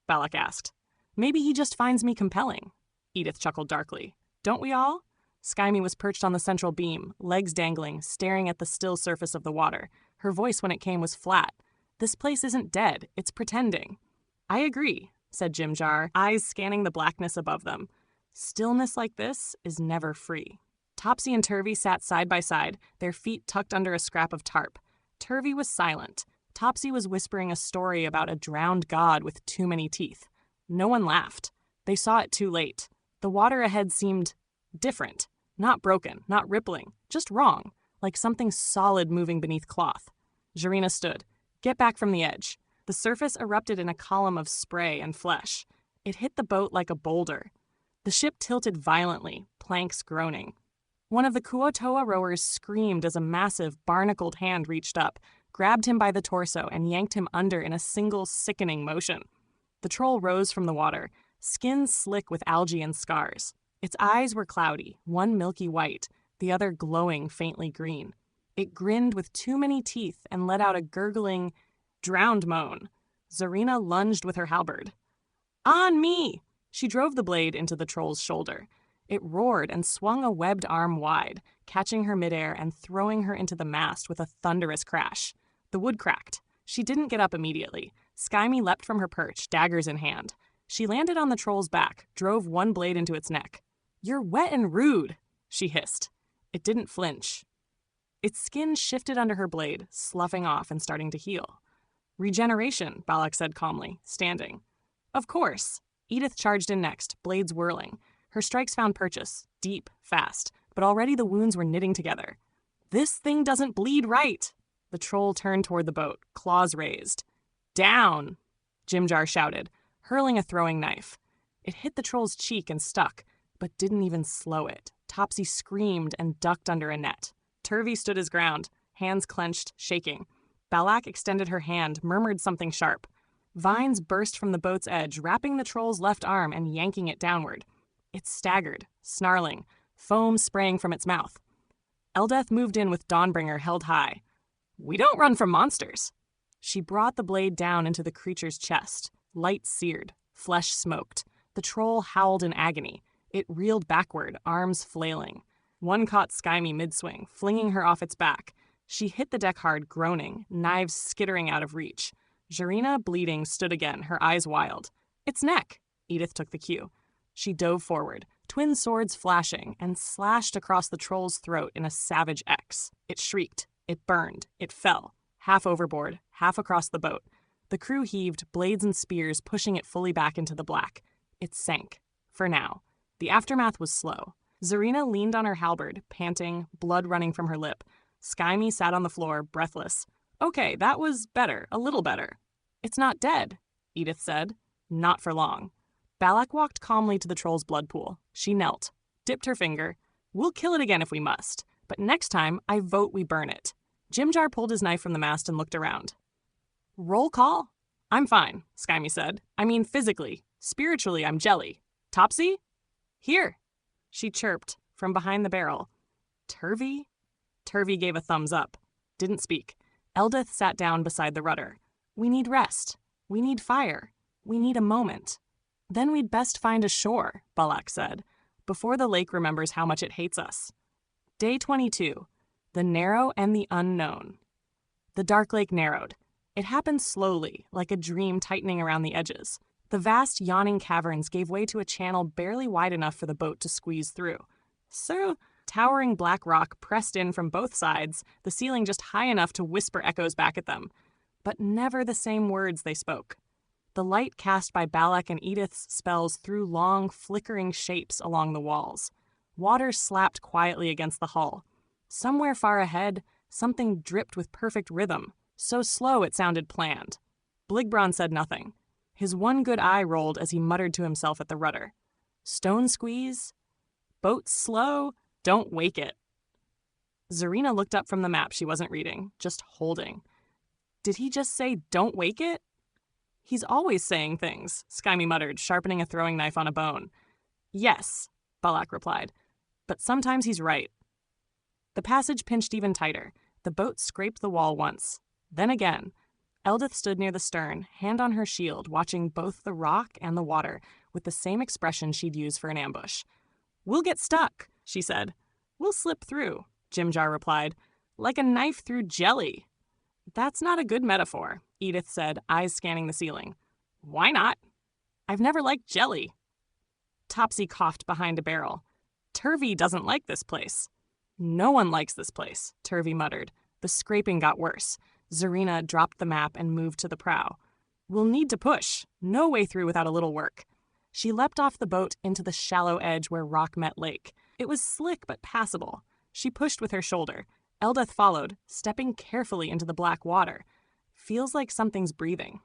Balak asked. "Maybe he just finds me compelling." Edith chuckled darkly. "Don't we all?" Skyme was perched on the central beam, legs dangling, staring at the still surface of the water. Her voice when it came was flat. "This place isn't dead, it's pretending." "I agree," said Jimjar, eyes scanning the blackness above them. "Stillness like this is never free." Topsy and Turvey sat side by side, their feet tucked under a scrap of tarp. Turvey was silent. Topsy was whispering a story about a drowned god with too many teeth. No one laughed. They saw it too late. The water ahead seemed different. Not broken, not rippling, just wrong, like something solid moving beneath cloth. Jarina stood. "Get back from the edge." The surface erupted in a column of spray and flesh. It hit the boat like a boulder. The ship tilted violently, planks groaning. One of the Kuotoa rowers screamed as a massive, barnacled hand reached up, grabbed him by the torso, and yanked him under in a single sickening motion. The troll rose from the water, skin slick with algae and scars. Its eyes were cloudy, one milky white, the other glowing faintly green. It grinned with too many teeth and let out a gurgling, drowned moan. Zarina lunged with her halberd. "On me!" She drove the blade into the troll's shoulder. It roared and swung a webbed arm wide, catching her midair and throwing her into the mast with a thunderous crash. The wood cracked. She didn't get up immediately. Skyme leapt from her perch, daggers in hand. She landed on the troll's back, drove one blade into its neck. "You're wet and rude," she hissed. It didn't flinch. Its skin shifted under her blade, sloughing off and starting to heal. "Regeneration," Balak said calmly, standing. "Of course." Edith charged in next, blades whirling. Her strikes found purchase, deep, fast, but already the wounds were knitting together. This thing doesn't bleed right. The troll turned toward the boat, claws raised. Down, Jimjar shouted, hurling a throwing knife. It hit the troll's cheek and stuck, but didn't even slow it. Topsy screamed and ducked under a net. Turvy stood his ground, hands clenched, shaking. Balak extended her hand, murmured something sharp. Vines burst from the boat's edge, wrapping the troll's left arm and yanking it downward. It staggered, snarling, foam spraying from its mouth. Eldeth moved in with Dawnbringer held high. We don't run from monsters. She brought the blade down into the creature's chest, light seared, flesh smoked. The troll howled in agony. It reeled backward, arms flailing. One caught Skyme mid-swing, flinging her off its back. She hit the deck hard, groaning, knives skittering out of reach. Jarina, bleeding, stood again, her eyes wild. Its neck! Edith took the cue. She dove forward, twin swords flashing, and slashed across the troll's throat in a savage X. It shrieked. It burned. It fell. Half overboard, half across the boat. The crew heaved, blades and spears pushing it fully back into the black. It sank. For now. The aftermath was slow. Zarina leaned on her halberd, panting, blood running from her lip. Skyme sat on the floor, breathless. Okay, that was better, a little better. It's not dead, Edith said. Not for long. Balak walked calmly to the troll's blood pool. She knelt, dipped her finger. We'll kill it again if we must, but next time I vote we burn it. Jimjar pulled his knife from the mast and looked around. Roll call? I'm fine, Skyme said. I mean physically. Spiritually, I'm jelly. Topsy? Here. She chirped from behind the barrel. Turvy? Turvy gave a thumbs up. Didn't speak. Eldeth sat down beside the rudder. We need rest. We need fire. We need a moment. Then we'd best find a shore, Balak said, before the lake remembers how much it hates us. Day 22. The Narrow and the Unknown. The Darklake narrowed. It happened slowly, like a dream tightening around the edges. The vast, yawning caverns gave way to a channel barely wide enough for the boat to squeeze through. So, towering black rock pressed in from both sides, the ceiling just high enough to whisper echoes back at them. But never the same words they spoke. The light cast by Balak and Edith's spells threw long, flickering shapes along the walls. Water slapped quietly against the hull. Somewhere far ahead, something dripped with perfect rhythm, so slow it sounded planned. Bligbron said nothing. His one good eye rolled as he muttered to himself at the rudder. Stone squeeze? Boat slow? Don't wake it. Zarina looked up from the map she wasn't reading, just holding. Did he just say, don't wake it? He's always saying things, Skyme muttered, sharpening a throwing knife on a bone. Yes, Balak replied, but sometimes he's right. The passage pinched even tighter. The boat scraped the wall once. Then again. Eldeth stood near the stern, hand on her shield, watching both the rock and the water, with the same expression she'd use for an ambush. We'll get stuck, she said. We'll slip through, Jimjar replied, like a knife through jelly. That's not a good metaphor, Edith said, eyes scanning the ceiling. Why not? I've never liked jelly. Topsy coughed behind a barrel. Turvy doesn't like this place. No one likes this place, Turvy muttered. The scraping got worse. Zarina dropped the map and moved to the prow. We'll need to push. No way through without a little work. She leapt off the boat into the shallow edge where rock met lake. It was slick but passable. She pushed with her shoulder. Eldeth followed, stepping carefully into the black water. Feels like something's breathing.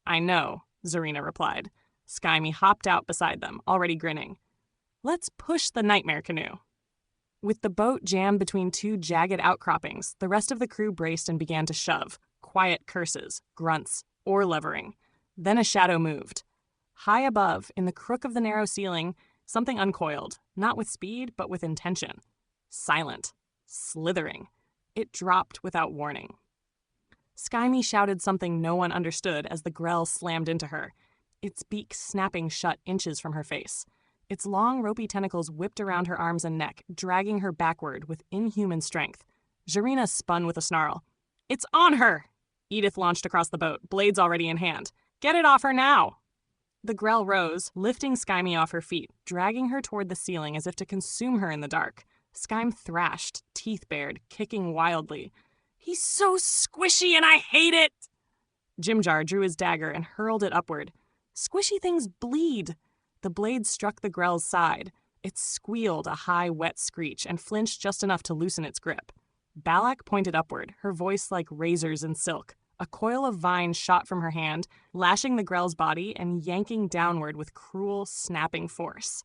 I know, Zarina replied. Skyme hopped out beside them, already grinning. Let's push the nightmare canoe. With the boat jammed between two jagged outcroppings, the rest of the crew braced and began to shove. Quiet curses, grunts, oar levering. Then a shadow moved. High above, in the crook of the narrow ceiling, something uncoiled, not with speed, but with intention. Silent. Slithering. It dropped without warning. Skyme shouted something no one understood as the grell slammed into her, its beak snapping shut inches from her face. Its long, ropey tentacles whipped around her arms and neck, dragging her backward with inhuman strength. Jarina spun with a snarl. It's on her! Edith launched across the boat, blades already in hand. Get it off her now! The grell rose, lifting Skyme off her feet, dragging her toward the ceiling as if to consume her in the dark. Skyme thrashed, teeth bared, kicking wildly. He's so squishy and I hate it! Jimjar drew his dagger and hurled it upward. Squishy things bleed. The blade struck the grell's side. It squealed a high, wet screech and flinched just enough to loosen its grip. Balak pointed upward, her voice like razors in silk. A coil of vines shot from her hand, lashing the grell's body and yanking downward with cruel, snapping force.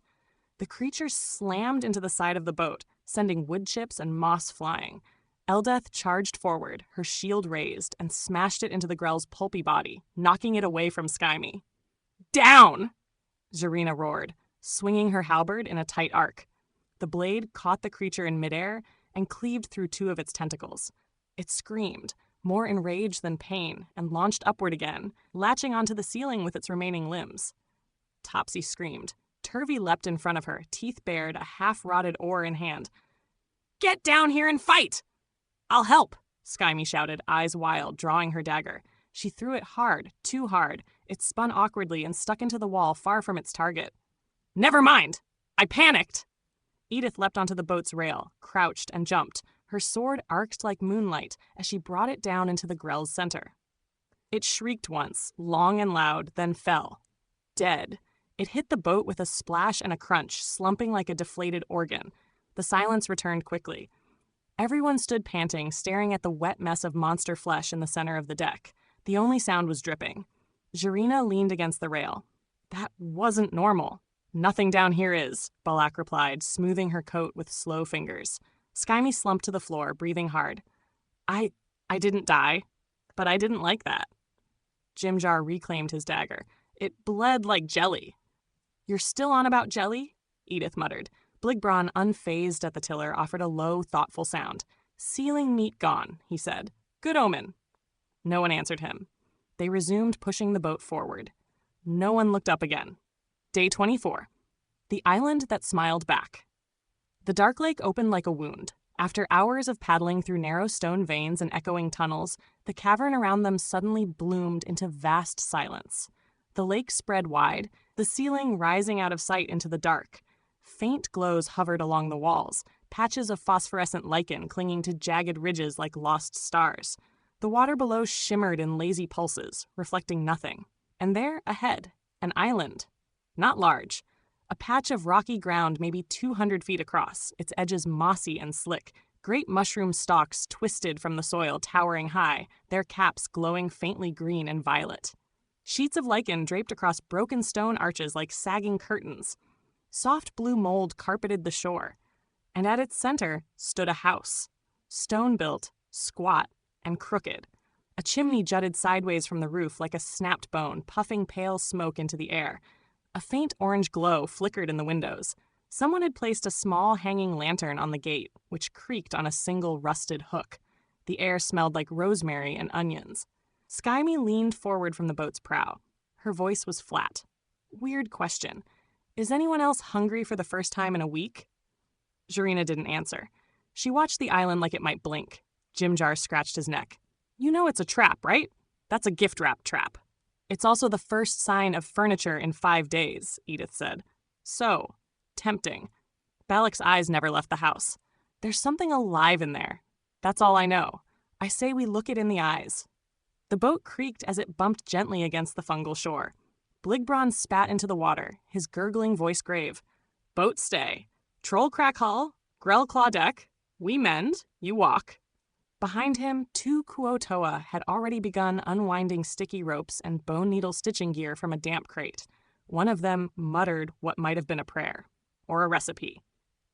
The creature slammed into the side of the boat, sending wood chips and moss flying. Eldeth charged forward, her shield raised, and smashed it into the grell's pulpy body, knocking it away from Skyme. "Down!" Zarina roared, swinging her halberd in a tight arc. The blade caught the creature in midair and cleaved through two of its tentacles. It screamed, more in rage than pain, and launched upward again, latching onto the ceiling with its remaining limbs. Topsy screamed. Turvy leapt in front of her, teeth bared, a half-rotted oar in hand. "Get down here and fight!" "I'll help," Skyme shouted, eyes wild, drawing her dagger. She threw it hard, too hard. It spun awkwardly and stuck into the wall far from its target. "Never mind! I panicked!" Edith leapt onto the boat's rail, crouched and jumped. Her sword arced like moonlight as she brought it down into the grell's center. It shrieked once, long and loud, then fell. Dead. It hit the boat with a splash and a crunch, slumping like a deflated organ. The silence returned quickly. Everyone stood panting, staring at the wet mess of monster flesh in the center of the deck. The only sound was dripping. Zarina leaned against the rail. "That wasn't normal." "Nothing down here is," Balak replied, smoothing her coat with slow fingers. Skyme slumped to the floor, breathing hard. I didn't die, but I didn't like that." Jimjar reclaimed his dagger. "It bled like jelly." "You're still on about jelly?" Edith muttered. Bligbron, unfazed at the tiller, offered a low, thoughtful sound. "Sealing meat gone," he said. "Good omen." No one answered him. They resumed pushing the boat forward. No one looked up again. Day 24. The island that smiled back. The Darklake opened like a wound. After hours of paddling through narrow stone veins and echoing tunnels, the cavern around them suddenly bloomed into vast silence. The lake spread wide, the ceiling rising out of sight into the dark. Faint glows hovered along the walls, patches of phosphorescent lichen clinging to jagged ridges like lost stars. The water below shimmered in lazy pulses, reflecting nothing. And there, ahead, an island. Not large. A patch of rocky ground maybe 200 feet across, its edges mossy and slick, great mushroom stalks twisted from the soil towering high, their caps glowing faintly green and violet. Sheets of lichen draped across broken stone arches like sagging curtains. Soft blue mold carpeted the shore, and at its center stood a house. Stone-built, squat, and crooked. A chimney jutted sideways from the roof like a snapped bone, puffing pale smoke into the air. A faint orange glow flickered in the windows. Someone had placed a small hanging lantern on the gate, which creaked on a single rusted hook. The air smelled like rosemary and onions. Skyme leaned forward from the boat's prow. Her voice was flat. "Weird question. Is anyone else hungry for the first time in a week?" Zarina didn't answer. She watched the island like it might blink. Jimjar scratched his neck. "You know it's a trap, right? That's a gift wrap trap." "It's also the first sign of furniture in 5 days," Edith said. "So, tempting." Balak's eyes never left the house. "There's something alive in there. That's all I know. I say we look it in the eyes." The boat creaked as it bumped gently against the fungal shore. Bligbron spat into the water, his gurgling voice grave. "Boat stay. Troll crack hull, grell claw deck. We mend, you walk." Behind him, 2 Kuotoa had already begun unwinding sticky ropes and bone needle stitching gear from a damp crate. One of them muttered what might have been a prayer. Or a recipe.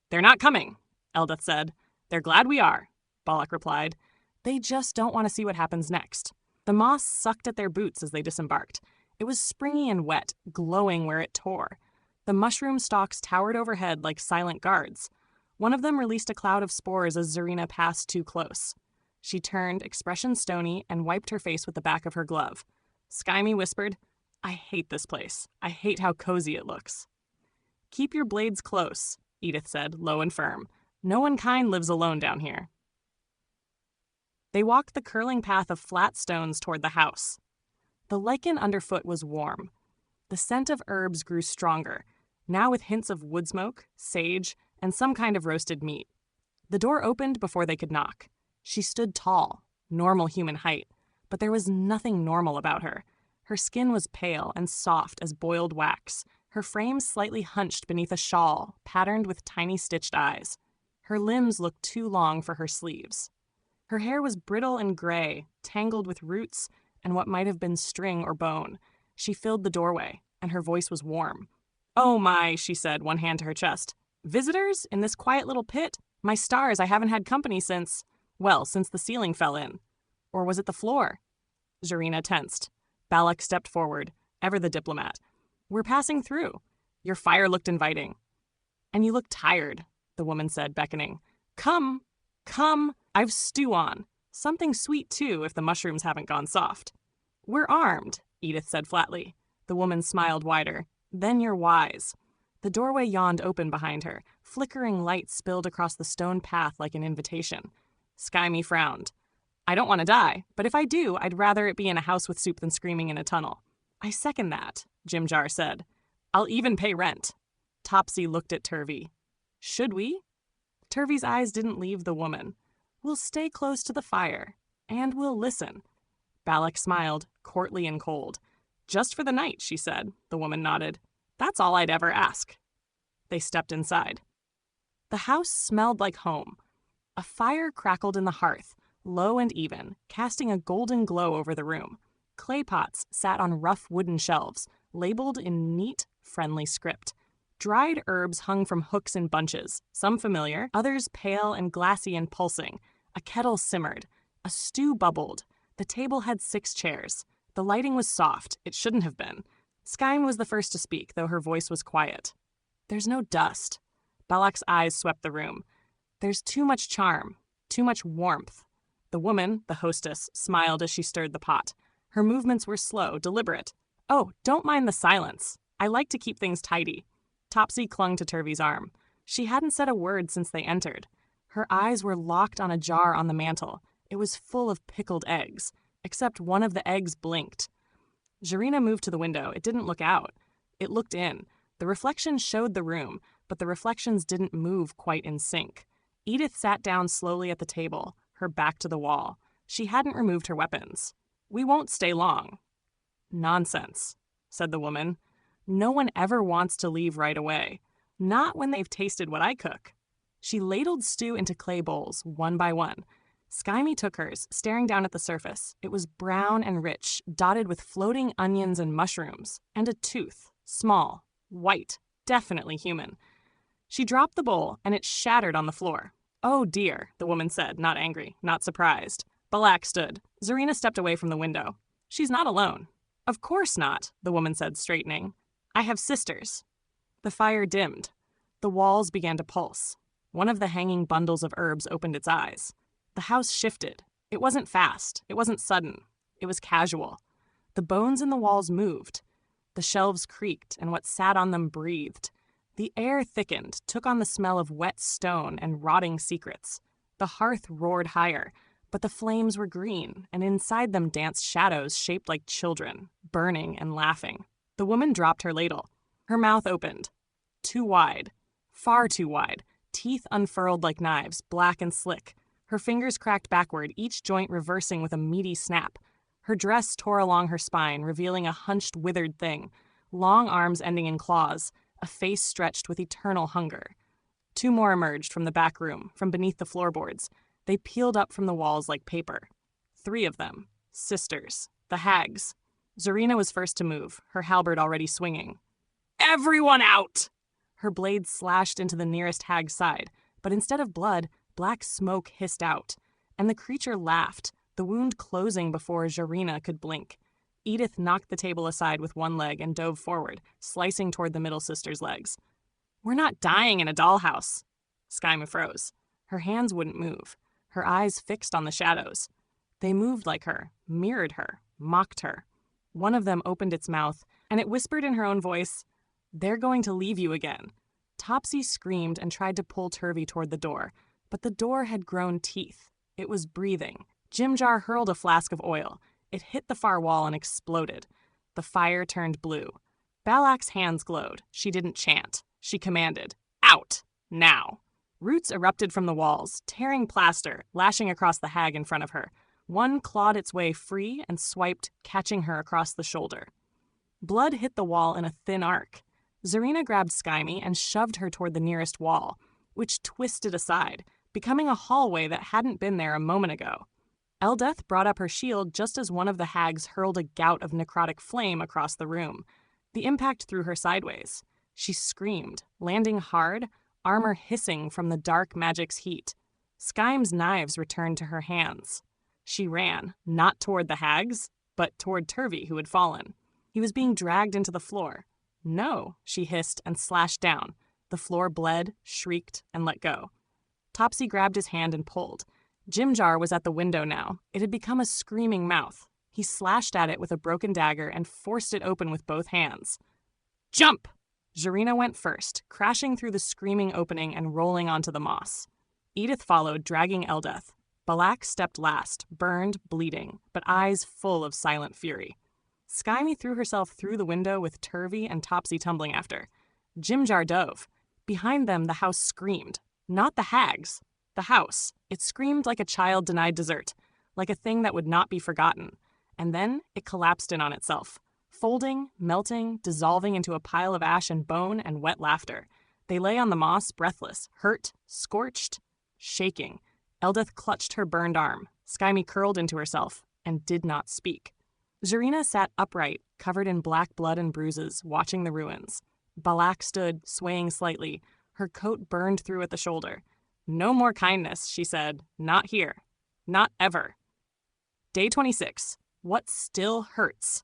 "They're not coming," Eldeth said. "They're glad we are," Balak replied. "They just don't want to see what happens next." The moss sucked at their boots as they disembarked. It was springy and wet, glowing where it tore. The mushroom stalks towered overhead like silent guards. One of them released a cloud of spores as Zarina passed too close. She turned, expression stony, and wiped her face with the back of her glove. Skyme whispered, "I hate this place. I hate how cozy it looks." "Keep your blades close," Edith said, low and firm. "No one kind lives alone down here." They walked the curling path of flat stones toward the house. The lichen underfoot was warm. The scent of herbs grew stronger, now with hints of wood smoke, sage, and some kind of roasted meat. The door opened before they could knock. She stood tall, normal human height, but there was nothing normal about her. Her skin was pale and soft as boiled wax, her frame slightly hunched beneath a shawl patterned with tiny stitched eyes. Her limbs looked too long for her sleeves. Her hair was brittle and gray, tangled with roots and what might have been string or bone. She filled the doorway, and her voice was warm. "Oh my," she said, one hand to her chest. "Visitors? In this quiet little pit? My stars, I haven't had company since the ceiling fell in. Or was it the floor?" Zarina tensed. Balak stepped forward, ever the diplomat. "We're passing through. Your fire looked inviting." "And you look tired," the woman said, beckoning. Come, I've stew on. Something sweet, too, if the mushrooms haven't gone soft." "We're armed," Edith said flatly. The woman smiled wider. "Then you're wise." The doorway yawned open behind her. Flickering light spilled across the stone path like an invitation. Skyme frowned. "I don't want to die, but if I do, I'd rather it be in a house with soup than screaming in a tunnel." "I second that," Jimjar said. "I'll even pay rent." Topsy looked at Turvey. "Should we?" Turvey's eyes didn't leave the woman. "We'll stay close to the fire, and we'll listen." Balak smiled, courtly and cold. "Just for the night," she said. The woman nodded. "That's all I'd ever ask." They stepped inside. The house smelled like home. A fire crackled in the hearth, low and even, casting a golden glow over the room. Clay pots sat on rough wooden shelves, labeled in neat, friendly script. Dried herbs hung from hooks in bunches, some familiar, others pale and glassy and pulsing. A kettle simmered. A stew bubbled. The table had 6 chairs. The lighting was soft. It shouldn't have been. Skyme was the first to speak, though her voice was quiet. "There's no dust." Balak's eyes swept the room. "There's too much charm, too much warmth." The woman, the hostess, smiled as she stirred the pot. Her movements were slow, deliberate. "Oh, don't mind the silence. I like to keep things tidy." Topsy clung to Turvey's arm. She hadn't said a word since they entered. Her eyes were locked on a jar on the mantel. It was full of pickled eggs, except one of the eggs blinked. Zarina moved to the window. It didn't look out. It looked in. The reflection showed the room, but the reflections didn't move quite in sync. Edith sat down slowly at the table, her back to the wall. She hadn't removed her weapons. "We won't stay long." "Nonsense," said the woman. "No one ever wants to leave right away. Not when they've tasted what I cook." She ladled stew into clay bowls, one by one. Skyme took hers, staring down at the surface. It was brown and rich, dotted with floating onions and mushrooms, and a tooth, small, white, definitely human. She dropped the bowl, and it shattered on the floor. "Oh dear," the woman said, not angry, not surprised. Balak stood. Zarina stepped away from the window. "She's not alone." "Of course not," the woman said, straightening. "I have sisters." The fire dimmed. The walls began to pulse. One of the hanging bundles of herbs opened its eyes. The house shifted. It wasn't fast. It wasn't sudden. It was casual. The bones in the walls moved. The shelves creaked, and what sat on them breathed. The air thickened, took on the smell of wet stone and rotting secrets. The hearth roared higher, but the flames were green, and inside them danced shadows shaped like children, burning and laughing. The woman dropped her ladle. Her mouth opened. Too wide. Far too wide. Teeth unfurled like knives, black and slick. Her fingers cracked backward, each joint reversing with a meaty snap. Her dress tore along her spine, revealing a hunched, withered thing. Long arms ending in claws, a face stretched with eternal hunger. 2 more emerged from the back room, from beneath the floorboards. They peeled up from the walls like paper. 3 of them. Sisters. The hags. Zarina was first to move, her halberd already swinging. "Everyone out!" Her blade slashed into the nearest hag's side, but instead of blood, black smoke hissed out. And the creature laughed, the wound closing before Zarina could blink. Edith knocked the table aside with one leg and dove forward, slicing toward the middle sister's legs. "We're not dying in a dollhouse." Skyme froze. Her hands wouldn't move, her eyes fixed on the shadows. They moved like her, mirrored her, mocked her. One of them opened its mouth, and it whispered in her own voice, "They're going to leave you again." Topsy screamed and tried to pull Turvey toward the door, but the door had grown teeth. It was breathing. Jimjar hurled a flask of oil. It hit the far wall and exploded. The fire turned blue. Balak's hands glowed. She didn't chant. She commanded, "Out! Now!" Roots erupted from the walls, tearing plaster, lashing across the hag in front of her. One clawed its way free and swiped, catching her across the shoulder. Blood hit the wall in a thin arc. Zarina grabbed Skyme and shoved her toward the nearest wall, which twisted aside. becoming a hallway that hadn't been there a moment ago. Eldeth brought up her shield just as one of the hags hurled a gout of necrotic flame across the room. The impact threw her sideways. She screamed, landing hard, armor hissing from the dark magic's heat. Skyme's knives returned to her hands. She ran, not toward the hags, but toward Turvey, who had fallen. He was being dragged into the floor. "No," she hissed and slashed down. The floor bled, shrieked, and let go. Topsy grabbed his hand and pulled. Jimjar was at the window now. It had become a screaming mouth. He slashed at it with a broken dagger and forced it open with both hands. "Jump!" Zarina went first, crashing through the screaming opening and rolling onto the moss. Edith followed, dragging Eldeth. Balak stepped last, burned, bleeding, but eyes full of silent fury. Skymie threw herself through the window with Turvey and Topsy tumbling after. Jimjar dove. Behind them, the house screamed. Not the hags. The house. It screamed like a child denied dessert, like a thing that would not be forgotten. And then it collapsed in on itself, folding, melting, dissolving into a pile of ash and bone and wet laughter. They lay on the moss, breathless, hurt, scorched, shaking. Eldeth clutched her burned arm. Skymie curled into herself and did not speak. Zarina sat upright, covered in black blood and bruises, watching the ruins. Balak stood, swaying slightly, her coat burned through at the shoulder. "No more kindness," she said. "Not here. Not ever." Day 26. What still hurts?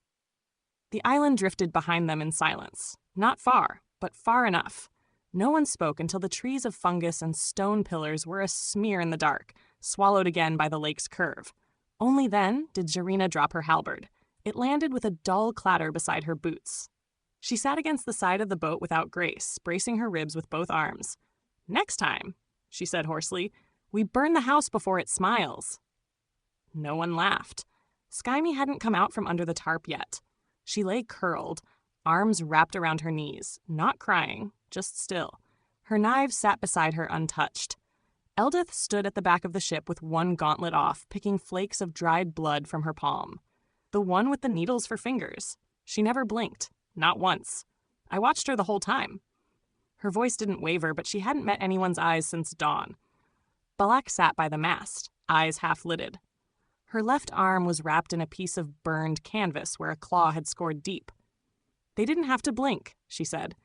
The island drifted behind them in silence. Not far, but far enough. No one spoke until the trees of fungus and stone pillars were a smear in the dark, swallowed again by the lake's curve. Only then did Zarina drop her halberd. It landed with a dull clatter beside her boots. She sat against the side of the boat without grace, bracing her ribs with both arms. "Next time," she said hoarsely, "we burn the house before it smiles." No one laughed. Skymie hadn't come out from under the tarp yet. She lay curled, arms wrapped around her knees, not crying, just still. Her knives sat beside her untouched. Eldeth stood at the back of the ship with one gauntlet off, picking flakes of dried blood from her palm. The one with the needles for fingers. She never blinked, not once. I watched her the whole time. Her voice didn't waver, but she hadn't met anyone's eyes since dawn. Balak sat by the mast, eyes half-lidded. Her left arm was wrapped in a piece of burned canvas where a claw had scored deep. "They didn't have to blink," she said.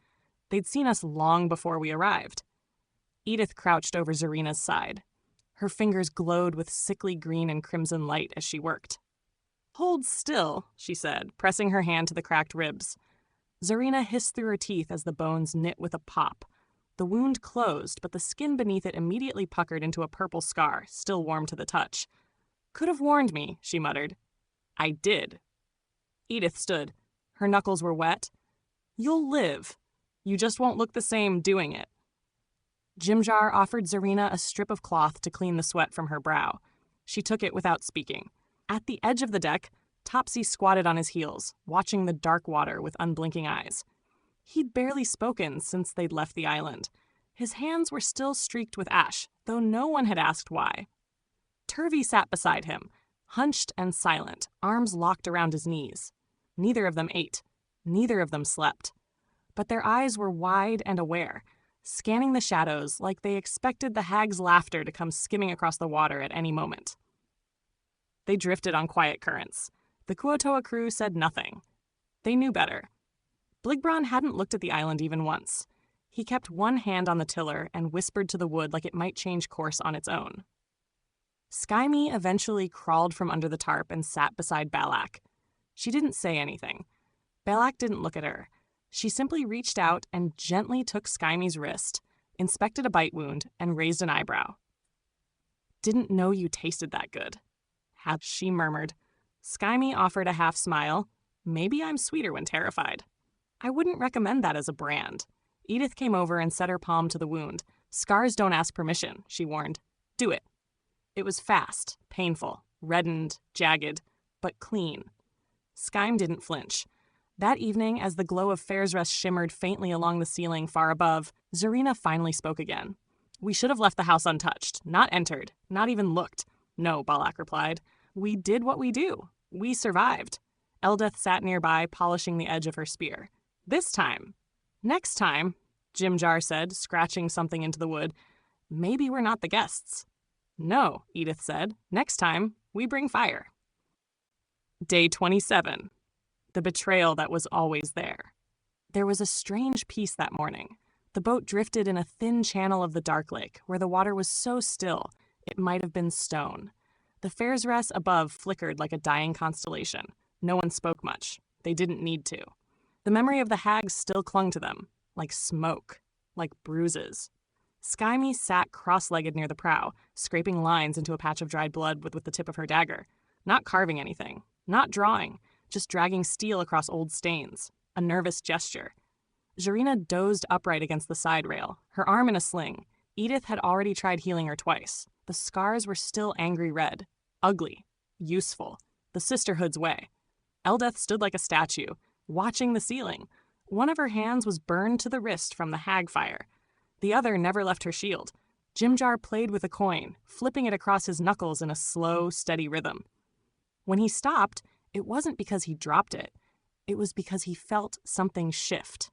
"They'd seen us long before we arrived." Edith crouched over Zarina's side. Her fingers glowed with sickly green and crimson light as she worked. "Hold still," she said, pressing her hand to the cracked ribs. Zarina hissed through her teeth as the bones knit with a pop. The wound closed, but the skin beneath it immediately puckered into a purple scar, still warm to the touch. "Could have warned me," she muttered. "I did." Edith stood. Her knuckles were wet. "You'll live. You just won't look the same doing it." Jimjar offered Zarina a strip of cloth to clean the sweat from her brow. She took it without speaking. At the edge of the deck, Topsy squatted on his heels, watching the dark water with unblinking eyes. He'd barely spoken since they'd left the island. His hands were still streaked with ash, though no one had asked why. Turvey sat beside him, hunched and silent, arms locked around his knees. Neither of them ate. Neither of them slept. But their eyes were wide and aware, scanning the shadows like they expected the hag's laughter to come skimming across the water at any moment. They drifted on quiet currents. The Kuotoa crew said nothing. They knew better. Bligbron hadn't looked at the island even once. He kept one hand on the tiller and whispered to the wood like it might change course on its own. Skymie eventually crawled from under the tarp and sat beside Balak. She didn't say anything. Balak didn't look at her. She simply reached out and gently took Skymie's wrist, inspected a bite wound, and raised an eyebrow. "Didn't know you tasted that good," she murmured. Skymie offered a half smile. "Maybe I'm sweeter when terrified." "I wouldn't recommend that as a brand." Edith came over and set her palm to the wound. "Scars don't ask permission," she warned. "Do it." It was fast, painful, reddened, jagged, but clean. Skyme didn't flinch. That evening, as the glow of Fairsrest shimmered faintly along the ceiling far above, Zarina finally spoke again. "We should have left the house untouched, not entered, not even looked." "No," Balak replied. "We did what we do. We survived." Eldeth sat nearby, polishing the edge of her spear. "This time." "Next time," Jimjar said, scratching something into the wood, Maybe we're not the guests. No, Edith said. Next time, we bring fire. Day 27. The betrayal that was always there. There was a strange peace that morning. The boat drifted in a thin channel of the Darklake, where the water was so still it might have been stone. The Fairsrest above flickered like a dying constellation. No one spoke much. They didn't need to. The memory of the hags still clung to them, like smoke, like bruises. Skyme sat cross-legged near the prow, scraping lines into a patch of dried blood with the tip of her dagger. Not carving anything, not drawing, just dragging steel across old stains. A nervous gesture. Jarina dozed upright against the side rail, her arm in a sling. Edith had already tried healing her twice. The scars were still angry red, ugly, useful, the Sisterhood's way. Eldeth stood like a statue, watching the ceiling. One of her hands was burned to the wrist from the hag fire. The other never left her shield. Jimjar played with a coin, flipping it across his knuckles in a slow, steady rhythm. When he stopped, it wasn't because he dropped it. It was because he felt something shift.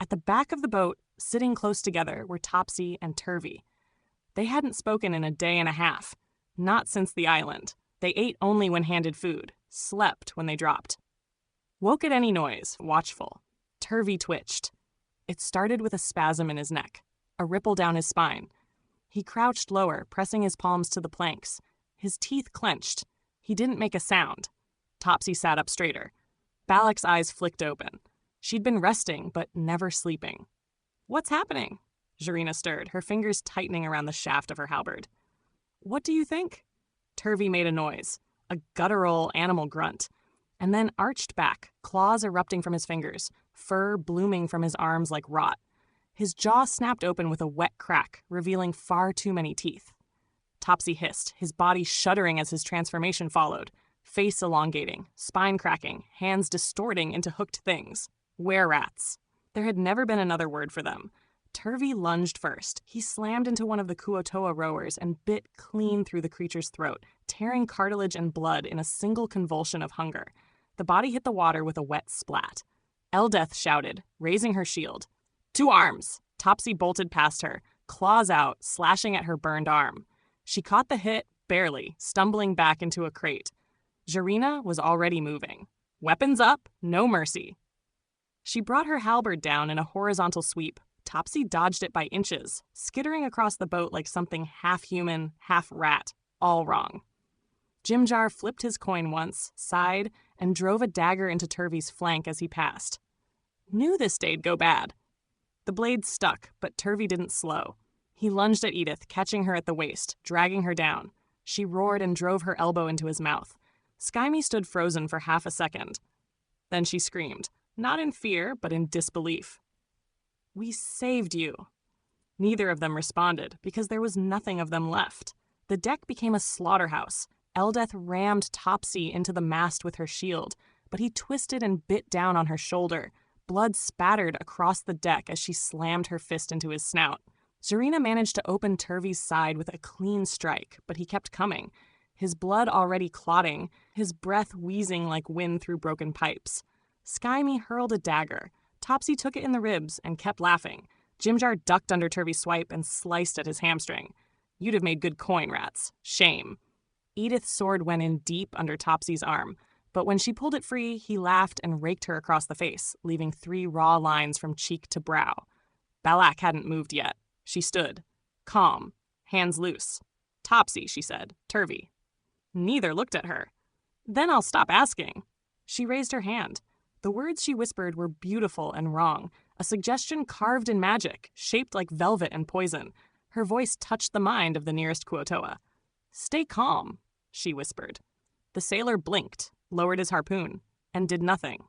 At the back of the boat, sitting close together, were Topsy and Turvy. They hadn't spoken in a day and a half, not since the island. They ate only when handed food, slept when they dropped. Woke at any noise, watchful. Turvy twitched. It started with a spasm in his neck, a ripple down his spine. He crouched lower, pressing his palms to the planks. His teeth clenched. He didn't make a sound. Topsy sat up straighter. Balak's eyes flicked open. She'd been resting, but never sleeping. "What's happening?" Jarina stirred, her fingers tightening around the shaft of her halberd. "What do you think?" Turvy made a noise, a guttural animal grunt, and then arched back, claws erupting from his fingers, fur blooming from his arms like rot. His jaw snapped open with a wet crack, revealing far too many teeth. Topsy hissed, his body shuddering as his transformation followed, face elongating, spine cracking, hands distorting into hooked things. Were-rats. There had never been another word for them. Turvy lunged first. He slammed into one of the Kuotoa rowers and bit clean through the creature's throat, tearing cartilage and blood in a single convulsion of hunger. The body hit the water with a wet splat. Eldeth shouted, raising her shield. "To arms!" Topsy bolted past her, claws out, slashing at her burned arm. She caught the hit, barely, stumbling back into a crate. Jarina was already moving. Weapons up, no mercy. She brought her halberd down in a horizontal sweep. Topsy dodged it by inches, skittering across the boat like something half-human, half-rat, all wrong. Jimjar flipped his coin once, sighed, and drove a dagger into Turvy's flank as he passed. Knew this day'd go bad. The blade stuck, but Turvy didn't slow. He lunged at Edith, catching her at the waist, dragging her down. She roared and drove her elbow into his mouth. Skyme stood frozen for half a second. Then she screamed, not in fear, but in disbelief. "We saved you." Neither of them responded, because there was nothing of them left. The deck became a slaughterhouse. Eldeth rammed Topsy into the mast with her shield, but he twisted and bit down on her shoulder. Blood spattered across the deck as she slammed her fist into his snout. Jarina managed to open Turvy's side with a clean strike, but he kept coming, his blood already clotting, his breath wheezing like wind through broken pipes. Skyme hurled a dagger. Topsy took it in the ribs and kept laughing. Jimjar ducked under Turvy's swipe and sliced at his hamstring. "You'd have made good coin, rats. Shame." Edith's sword went in deep under Topsy's arm, but when she pulled it free, he laughed and raked her across the face, leaving 3 raw lines from cheek to brow. Balak hadn't moved yet. She stood, calm, hands loose. "Topsy," she said. "Turvy." Neither looked at her. "Then I'll stop asking." She raised her hand. The words she whispered were beautiful and wrong, a suggestion carved in magic, shaped like velvet and poison. Her voice touched the mind of the nearest Kuotoa. "Stay calm," she whispered. The sailor blinked, lowered his harpoon, and did nothing.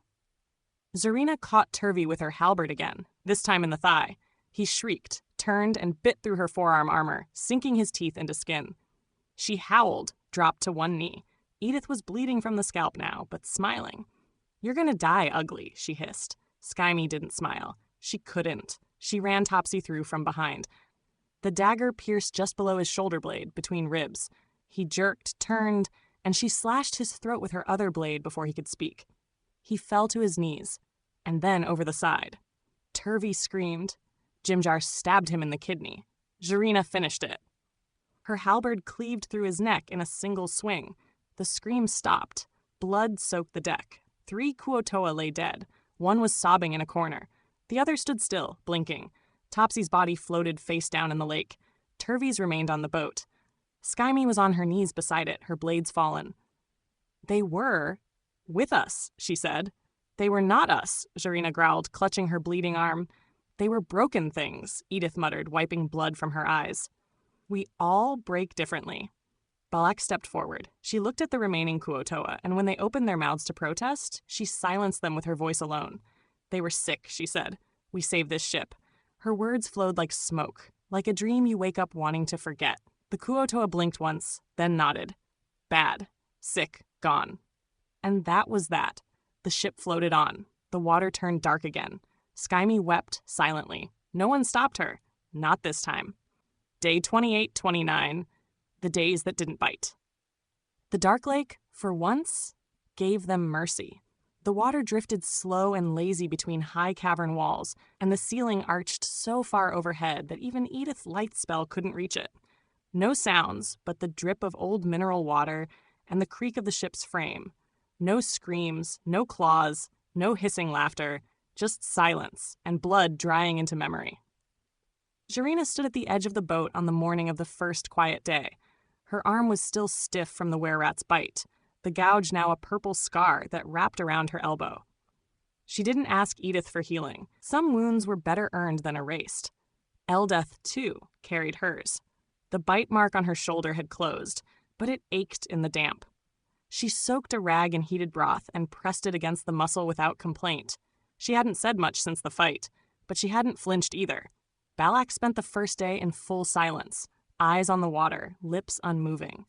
Zarina caught Turvy with her halberd again, this time in the thigh. He shrieked, turned, and bit through her forearm armor, sinking his teeth into skin. She howled, dropped to one knee. Edith was bleeding from the scalp now, but smiling. "You're gonna die ugly," she hissed. Skyme didn't smile. She couldn't. She ran Topsy through from behind. The dagger pierced just below his shoulder blade, between ribs. He jerked, turned, and she slashed his throat with her other blade before he could speak. He fell to his knees, and then over the side. Turvy screamed. Jimjar stabbed him in the kidney. Jarina finished it. Her halberd cleaved through his neck in a single swing. The scream stopped. Blood soaked the deck. 3 Kuo-toa lay dead. One was sobbing in a corner. The other stood still, blinking. Topsy's body floated face down in the lake. Turvey's remained on the boat. Skymie was on her knees beside it, her blades fallen. "They were with us," she said. "They were not us," Jarina growled, clutching her bleeding arm. "They were broken things," Edith muttered, wiping blood from her eyes. "We all break differently." Balak stepped forward. She looked at the remaining Kuo-toa, and when they opened their mouths to protest, she silenced them with her voice alone. "They were sick," she said. "We saved this ship." Her words flowed like smoke, like a dream you wake up wanting to forget. The Kuo-toa blinked once, then nodded. Bad. Sick. Gone. And that was that. The ship floated on. The water turned dark again. Skymie wept silently. No one stopped her. Not this time. Day 28-29. The days that didn't bite. The Darklake, for once, gave them mercy. The water drifted slow and lazy between high cavern walls, and the ceiling arched so far overhead that even Edith's light spell couldn't reach it. No sounds, but the drip of old mineral water and the creak of the ship's frame. No screams, no claws, no hissing laughter, just silence and blood drying into memory. Jarina stood at the edge of the boat on the morning of the first quiet day. Her arm was still stiff from the were-rat's bite, the gouge now a purple scar that wrapped around her elbow. She didn't ask Edith for healing. Some wounds were better earned than erased. Eldeth, too, carried hers. The bite mark on her shoulder had closed, but it ached in the damp. She soaked a rag in heated broth and pressed it against the muscle without complaint. She hadn't said much since the fight, but she hadn't flinched either. Balak spent the first day in full silence, eyes on the water, lips unmoving.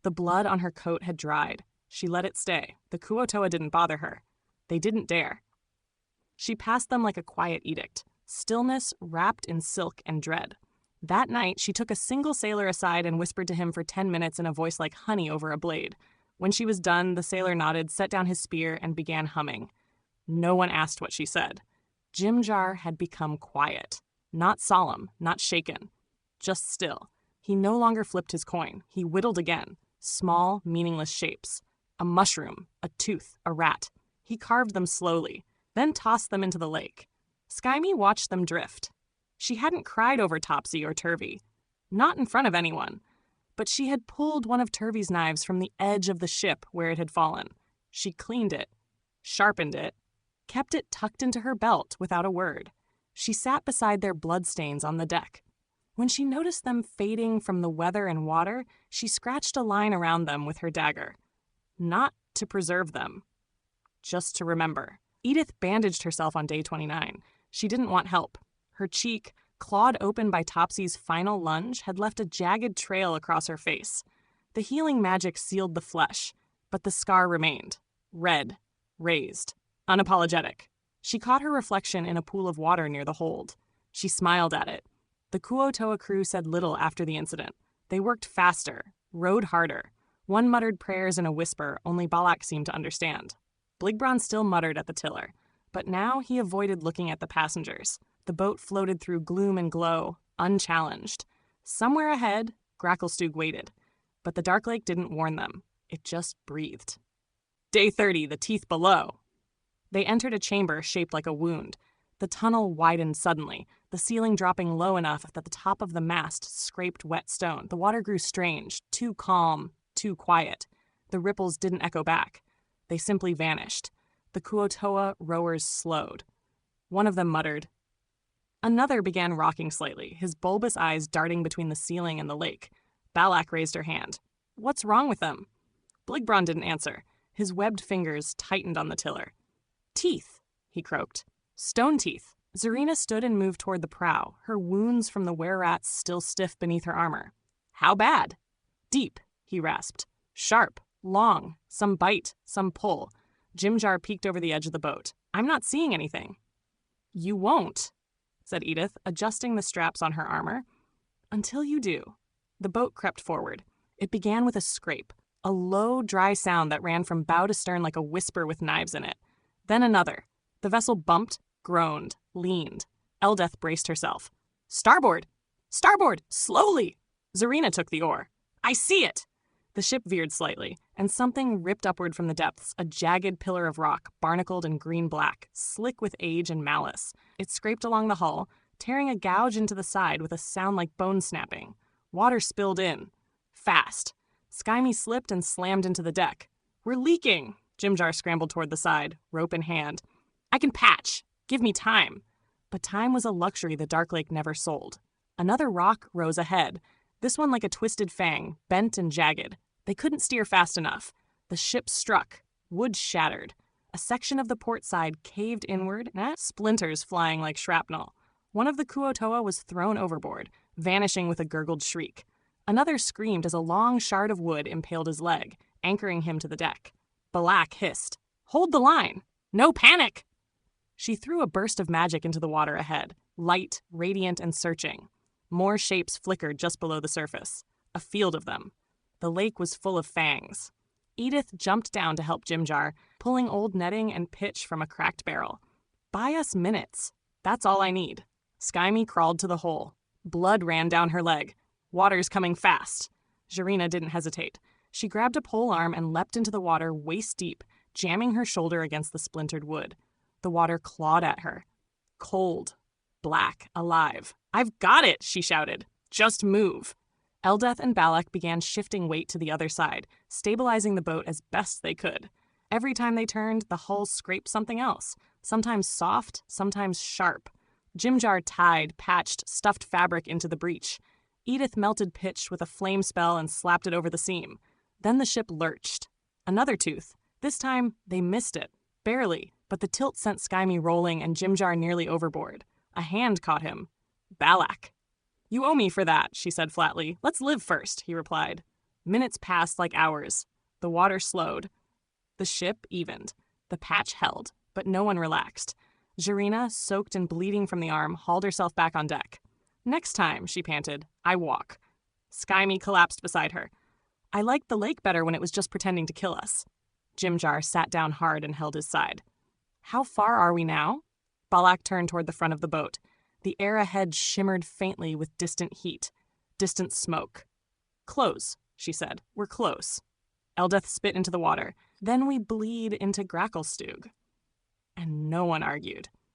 The blood on her coat had dried. She let it stay. The Kuo-toa didn't bother her. They didn't dare. She passed them like a quiet edict, stillness wrapped in silk and dread. That night, she took a single sailor aside and whispered to him for 10 minutes in a voice like honey over a blade. When she was done, the sailor nodded, set down his spear, and began humming. No one asked what she said. Jimjar had become quiet. Not solemn, not shaken. Just still. He no longer flipped his coin. He whittled again. Small, meaningless shapes. A mushroom, a tooth, a rat. He carved them slowly, then tossed them into the lake. Skymie watched them drift. She hadn't cried over Topsy or Turvey. Not in front of anyone. But she had pulled one of Turvey's knives from the edge of the ship where it had fallen. She cleaned it, sharpened it, kept it tucked into her belt without a word. She sat beside their bloodstains on the deck. When she noticed them fading from the weather and water, she scratched a line around them with her dagger. Not to preserve them, just to remember. Edith bandaged herself on day 29. She didn't want help. Her cheek, clawed open by Topsy's final lunge, had left a jagged trail across her face. The healing magic sealed the flesh, but the scar remained. Red, raised, unapologetic. She caught her reflection in a pool of water near the hold. She smiled at it. The Kuo-toa crew said little after the incident. They worked faster, rowed harder. One muttered prayers in a whisper only Balak seemed to understand. Bligbron still muttered at the tiller, but now he avoided looking at the passengers. The boat floated through gloom and glow, unchallenged. Somewhere ahead, Gracklestugh waited, but the Darklake didn't warn them. It just breathed. Day 30, the teeth below. They entered a chamber shaped like a wound. The tunnel widened suddenly, the ceiling dropping low enough that the top of the mast scraped wet stone. The water grew strange, too calm, too quiet. The ripples didn't echo back. They simply vanished. The Kuo-toa rowers slowed. One of them muttered. Another began rocking slightly, his bulbous eyes darting between the ceiling and the lake. Balak raised her hand. What's wrong with them? Bligbron didn't answer. His webbed fingers tightened on the tiller. Teeth, he croaked. Stone teeth. Zarina stood and moved toward the prow, her wounds from the were-rats still stiff beneath her armor. How bad? Deep, he rasped. Sharp, long, some bite, some pull. Jimjar peeked over the edge of the boat. I'm not seeing anything. You won't, said Edith, adjusting the straps on her armor. Until you do. The boat crept forward. It began with a scrape, a low, dry sound that ran from bow to stern like a whisper with knives in it. Then another. The vessel bumped, groaned, leaned. Eldeth braced herself. Starboard! Starboard! Slowly! Zarina took the oar. I see it! The ship veered slightly, and something ripped upward from the depths, a jagged pillar of rock, barnacled and green-black, slick with age and malice. It scraped along the hull, tearing a gouge into the side with a sound like bone snapping. Water spilled in. Fast. Skyme slipped and slammed into the deck. We're leaking! Jimjar scrambled toward the side, rope in hand. I can patch. Give me time. But time was a luxury the Darklake never sold. Another rock rose ahead, this one like a twisted fang, bent and jagged. They couldn't steer fast enough. The ship struck. Wood shattered. A section of the port side caved inward, splinters flying like shrapnel. One of the Kuotoa was thrown overboard, vanishing with a gurgled shriek. Another screamed as a long shard of wood impaled his leg, anchoring him to the deck. Balak hissed. Hold the line! No panic! She threw a burst of magic into the water ahead, light, radiant, and searching. More shapes flickered just below the surface. A field of them. The lake was full of fangs. Edith jumped down to help Jimjar, pulling old netting and pitch from a cracked barrel. Buy us minutes. That's all I need. Skyme crawled to the hole. Blood ran down her leg. Water's coming fast. Zarina didn't hesitate. She grabbed a polearm and leapt into the water waist deep, jamming her shoulder against the splintered wood. The water clawed at her. Cold. Black. Alive. I've got it, she shouted. Just move. Eldeth and Balak began shifting weight to the other side, stabilizing the boat as best they could. Every time they turned, the hull scraped something else, sometimes soft, sometimes sharp. Jimjar tied, patched, stuffed fabric into the breach. Edith melted pitch with a flame spell and slapped it over the seam. Then the ship lurched. Another tooth. This time, they missed it. Barely, but the tilt sent Skyme rolling and Jimjar nearly overboard. A hand caught him. Balak. You owe me for that, she said flatly. Let's live first, he replied. Minutes passed like hours. The water slowed. The ship evened. The patch held, but no one relaxed. Zarina, soaked and bleeding from the arm, hauled herself back on deck. Next time, she panted, I walk. Skyme collapsed beside her. I liked the lake better when it was just pretending to kill us. Jimjar sat down hard and held his side. How far are we now? Balak turned toward the front of the boat. The air ahead shimmered faintly with distant heat, distant smoke. Close, she said. We're close. Eldeth spit into the water. Then we bleed into Gracklestug. And no one argued.